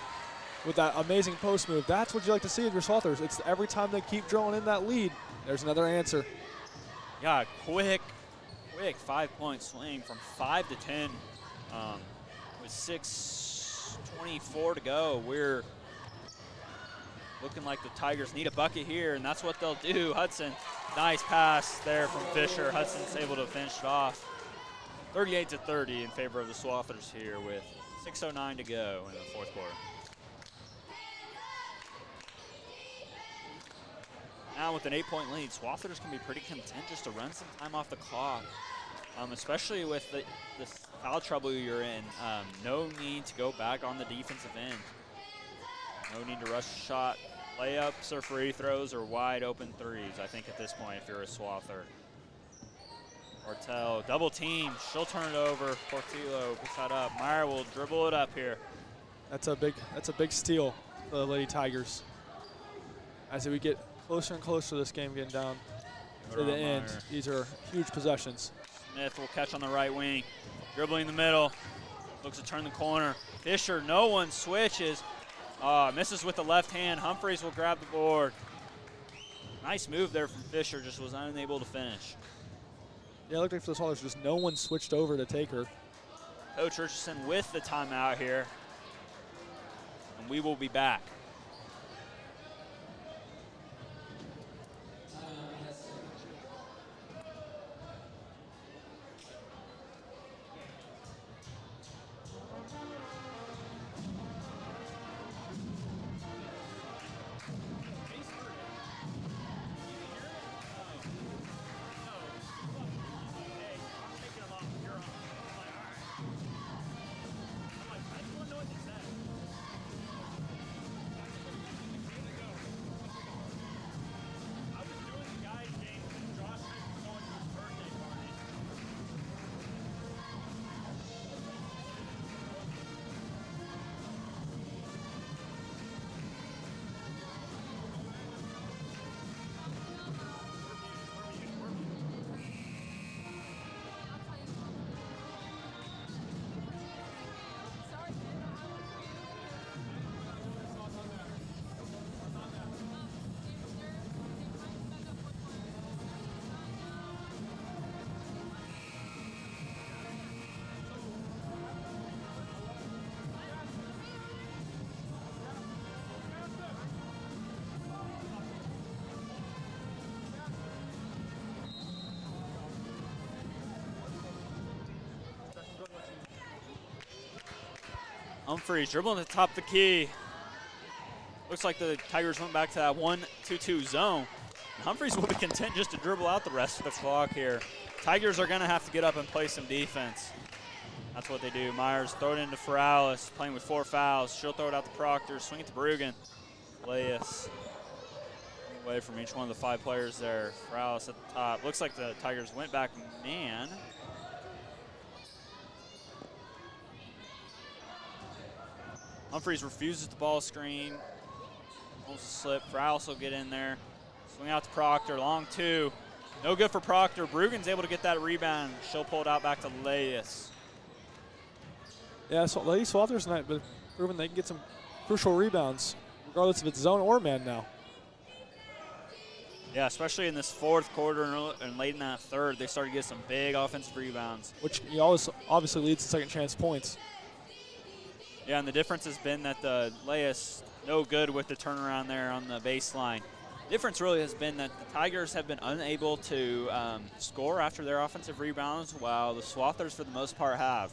with that amazing post move. That's what you like to see with your Swathers. It's every time they keep drawing in that lead, there's another answer. Yeah, quick 5-point swing from 5 to 10 with 6:24 to go. We're looking like the Tigers need a bucket here, and that's what they'll do. Hudson, nice pass there from Fisher. Hudson's able to finish it off. 38-30 in favor of the Swathers here with 6:09 to go in the fourth quarter. Now with an 8-point lead, Swathers can be pretty content just to run some time off the clock, especially with the foul trouble you're in. No need to go back on the defensive end. No need to rush a shot. Layups or free throws or wide open threes, I think, at this point, if you're a Swather. Ortel, double team. She'll turn it over. Portillo picks that up. Meyer will dribble it up here. That's a big steal for the Lady Tigers. As we get closer and closer to this game getting down to the end, these are huge possessions. Smith will catch on the right wing. Dribbling the middle. Looks to turn the corner. Fisher, no one switches. Misses with the left hand. Humphreys will grab the board. Nice move there from Fisher, just was unable to finish. Yeah, it looked like for the Swallows, just no one switched over to take her. Coach Richardson with the timeout here. And we will be back. Humphreys dribbling at the top of the key. Looks like the Tigers went back to that 1-2-2 zone. Humphreys will be content just to dribble out the rest of the clock here. Tigers are going to have to get up and play some defense. That's what they do. Myers throw it into Feralis, playing with 4 fouls. She'll throw it out to Proctor, swing it to Brugan. Leas away from each one of the 5 players there. Feralis at the top. Looks like the Tigers went back man. Humphreys refuses the ball screen. Almost slip. Feralis will get in there. Swing out to Proctor. Long 2. No good for Proctor. Brugan's able to get that rebound. She'll pull it out back to Leas. Yeah, so Lady Swathers tonight, but proven they can get some crucial rebounds, regardless if it's zone or man now. Yeah, especially in this fourth quarter and late in that third, they started to get some big offensive rebounds. Which you always obviously leads to second chance points. Yeah, and the difference has been that the Leas no good with the turnaround there on the baseline. Difference really has been that the Tigers have been unable to score after their offensive rebounds, while the Swathers, for the most part, have.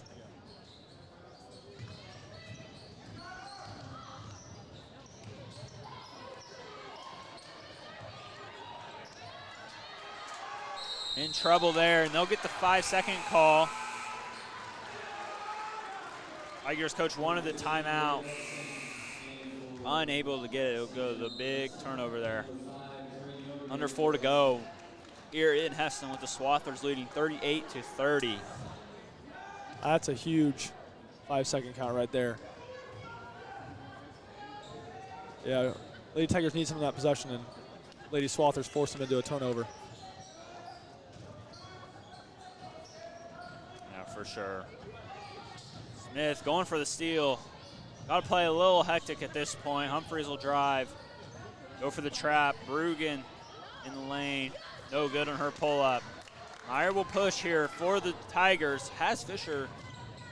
in trouble there, and they'll get the 5-second call. Tigers coach wanted the timeout. Unable to get it. It'll go to the big turnover there. Under 4 to go here in Hesston with the Swathers leading 38-30. That's a huge 5-second count right there. Yeah, Lady Tigers need some of that possession, and Lady Swathers forced them into a turnover. Yeah, for sure. Smith going for the steal. Got to play a little hectic at this point. Humphreys will drive. Go for the trap. Brugan in the lane. No good on her pull-up. Meyer will push here for the Tigers. Has Fisher.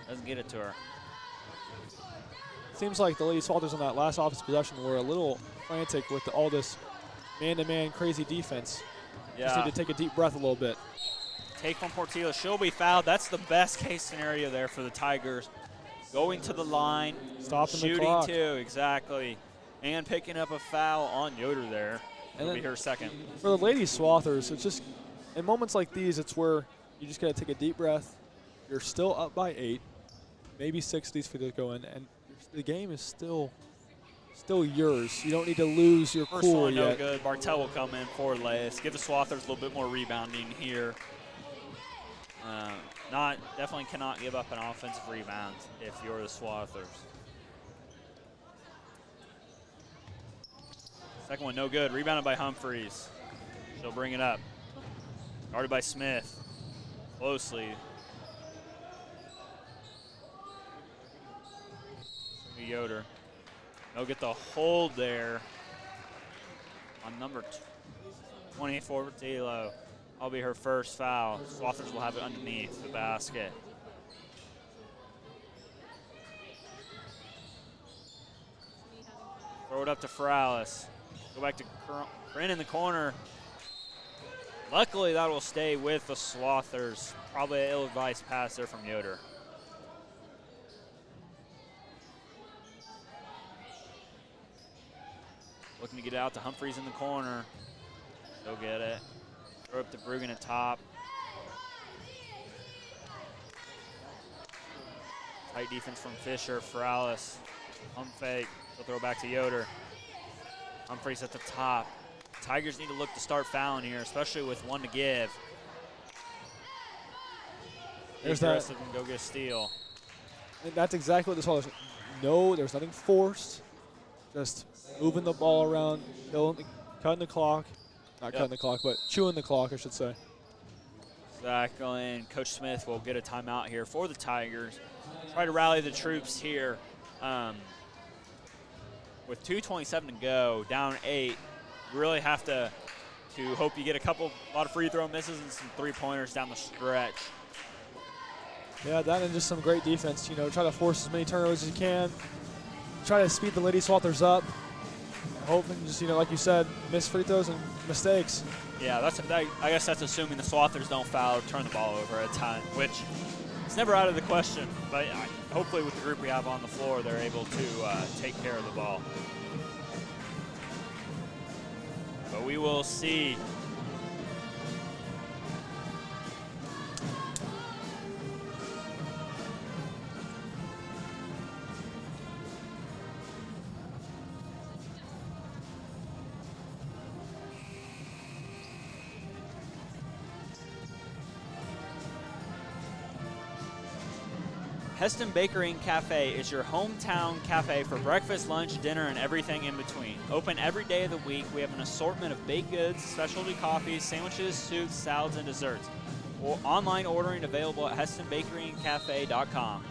Doesn't get it to her. Seems like the Lady Swathers on that last offensive possession were a little frantic with all this man-to-man crazy defense. Yeah. Just need to take a deep breath a little bit. Take from Portillo. She'll be fouled. That's the best case scenario there for the Tigers. Going to the line. Stopping the shooting clock. too, exactly. And picking up a foul on Yoder there. And It'll be her second. For the Lady Swathers, it's just, in moments like these, it's where you just got to take a deep breath. You're still up by 8, maybe 6 of these free throws go in, and the game is still yours. You don't need to lose your First cool one, no yet. good. Bartel will come in for Leis. Give the Swathers a little bit more rebounding here. Definitely cannot give up an offensive rebound if you're the Swathers. Second one, no good. Rebounded by Humphreys. She'll bring it up. Guarded by Smith. Closely. Yoder. They'll get the hold there on number 24, Portillo. That'll be her first foul. Swathers will have it underneath the basket. Throw it up to Feralis. Go back to Corinne in the corner. Luckily, that will stay with the Swathers. Probably an ill-advised pass there from Yoder. Looking to get it out to Humphreys in the corner. She'll get it. Throw up to Brugan at top. Tight defense from Fisher. Feralis. Pump fake. She'll throw back to Yoder. Humphreys at the top. Tigers need to look to start fouling here, especially with 1 to give. There's aggressive and go get a steal. And that's exactly what this was. No, there's nothing forced. Just moving the ball around, cutting the clock. Not cutting the clock, but chewing the clock, I should say. Exactly, and Coach Smith will get a timeout here for the Tigers. Try to rally the troops here. With 2:27 to go, down 8, you really have to hope you get a lot of free throw misses and some three-pointers down the stretch. Yeah, that and just some great defense. You know, try to force as many turnovers as you can. Try to speed the Lady Swathers up. Hoping just, you know, like you said, miss free throws and mistakes. Yeah, I guess that's assuming the Swathers don't foul or turn the ball over at a time, which is never out of the question. But hopefully with the group we have on the floor, they're able to take care of the ball. But we will see. Hesston Bakery and Cafe is your hometown cafe for breakfast, lunch, dinner, and everything in between. Open every day of the week. We have an assortment of baked goods, specialty coffees, sandwiches, soups, salads, and desserts. Online ordering available at HesstonBakeryandCafe.com.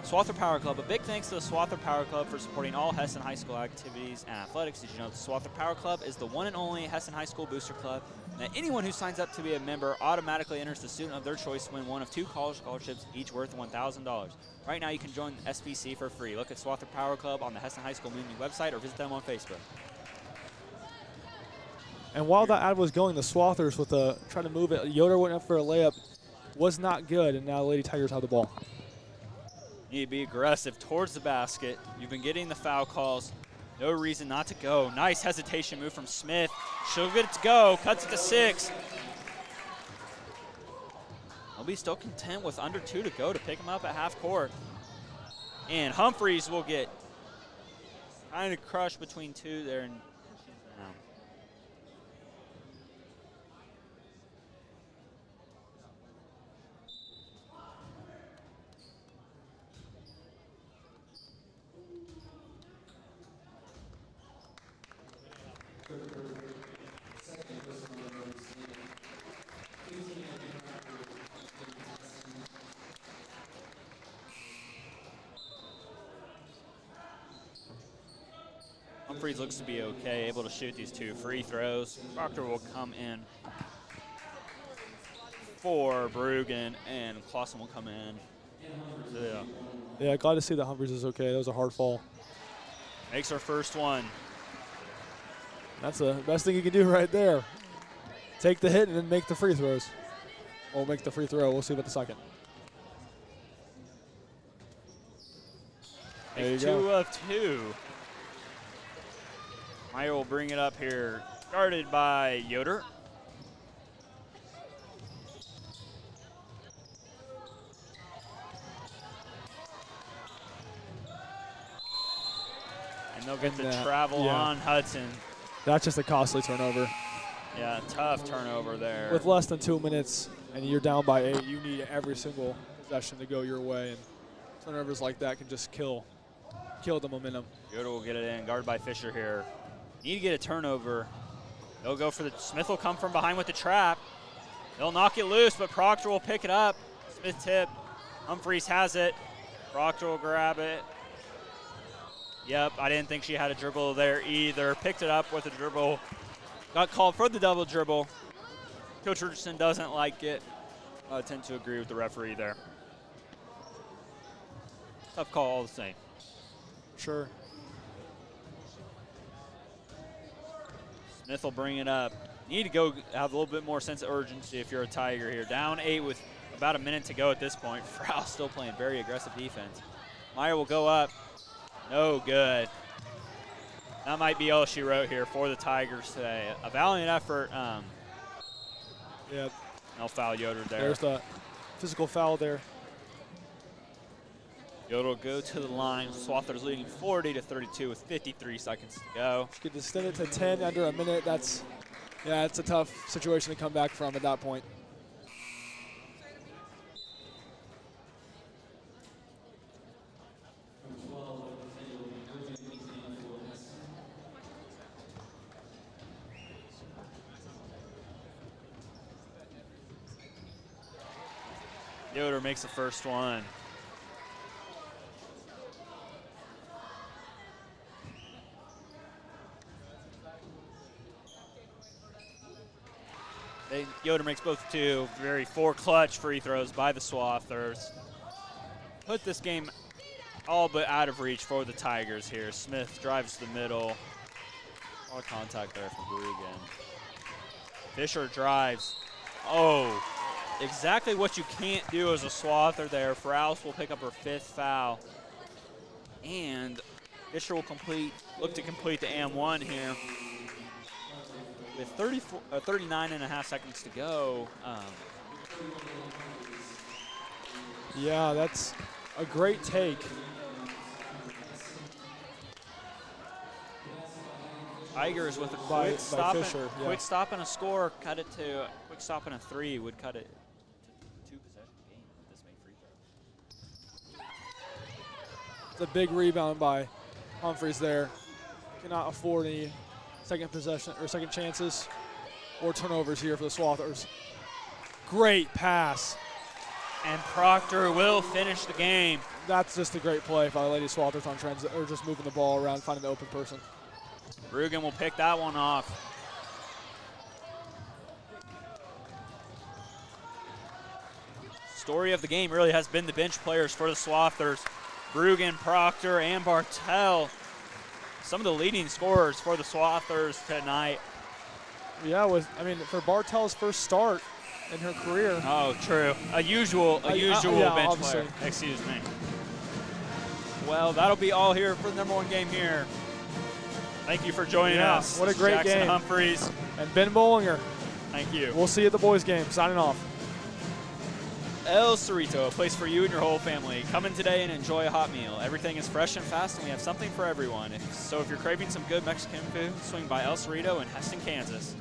Swather Power Club. A big thanks to the Swather Power Club for supporting all Hesston High School activities and athletics. Did you know the Swather Power Club is the one and only Hesston High School booster club? That anyone who signs up to be a member automatically enters the student of their choice to win one of 2 college scholarships, each worth $1,000. Right now, you can join SBC for free. Look at Swather Power Club on the Hesston High School Muni website or visit them on Facebook. And while that ad was going, the Swathers with trying to move it, Yoder went up for a layup, was not good, and now Lady Tigers have the ball. You need to be aggressive towards the basket. You've been getting the foul calls. No reason not to go. Nice hesitation move from Smith. She'll get it to go. Cuts it to 6. They'll be still content with under 2 to go to pick them up at half court. And Humphreys will get kind of crushed between 2 there. And Humphreys looks to be okay, able to shoot these 2 free throws. Proctor will come in for Bruggen, and Clausen will come in. So, Yeah, glad to see that Humphreys is okay. That was a hard fall. makes her first one. That's the best thing you can do right there. Take the hit and then make the free throws. Or make the free throw. We'll see about the second. There you 2 go. of 2. Meyer will bring it up here, guarded by Yoder. And they'll get the travel on Hudson. That's just a costly turnover. Yeah, tough turnover there. With less than 2 minutes and you're down by 8, you need every single possession to go your way. And turnovers like that can just kill the momentum. Yoder will get it in, guarded by Fisher here. Need to get a turnover. They'll go for the, Smith will come from behind with the trap. They'll knock it loose, but Proctor will pick it up. Smith tip. Humphreys has it. Proctor will grab it. Yep, I didn't think she had a dribble there either. Picked it up with a dribble. Got called for the double dribble. Coach Richardson doesn't like it. I tend to agree with the referee there. Tough call all the same. Sure. Smith will bring it up. Need to go have a little bit more sense of urgency if you're a Tiger here. Down 8 with about a minute to go at this point. Frau still playing very aggressive defense. Meyer will go up. No good. That might be all she wrote here for the Tigers today. A valiant effort. Yeah. No foul Yoder there. There's the physical foul there. Yoder will go to the line. Swathers leading 40-32 with 53 seconds to go. Get to extend it to 10 under a minute. It's a tough situation to come back from at that point. Yoder makes the first one. Yoder makes both 2. Very 4 clutch free throws by the Swathers. Put this game all but out of reach for the Tigers here. Smith drives to the middle. A lot of contact there from Bruggen. Fisher drives. Oh, exactly what you can't do as a Swather there. Rouse will pick up her 5th foul. And Fisher will look to complete the and-1 here. With 39.5 seconds to go. Yeah, that's a great take. Tigers with a By quick stop, Fisher, yeah. quick stop and a score, cut it to a quick stop and a 3 would cut it to 2-possession game with this many free throws. It's a big rebound by Humphreys there. Cannot afford any second possession or second chances or turnovers here for the Swathers. Great pass. And Proctor will finish the game. That's just a great play by the Lady Swathers on transit, or just moving the ball around, finding the open person. Bruggen will pick that one off. Story of the game really has been the bench players for the Swathers. Bruggen, Proctor, and Bartel. Some of the leading scorers for the Swathers tonight. Yeah, for Bartel's first start in her career. Oh, true. A usual yeah, bench obviously. player. Excuse me. Well, that'll be all here for the #1 game here. Thank you for joining us. What a great Jackson game. Humphreys. And Ben Bollinger. Thank you. We'll see you at the boys game. Signing off. El Cerrito, a place for you and your whole family. Come in today and enjoy a hot meal. Everything is fresh and fast, and we have something for everyone. So if you're craving some good Mexican food, swing by El Cerrito in Hesston, Kansas.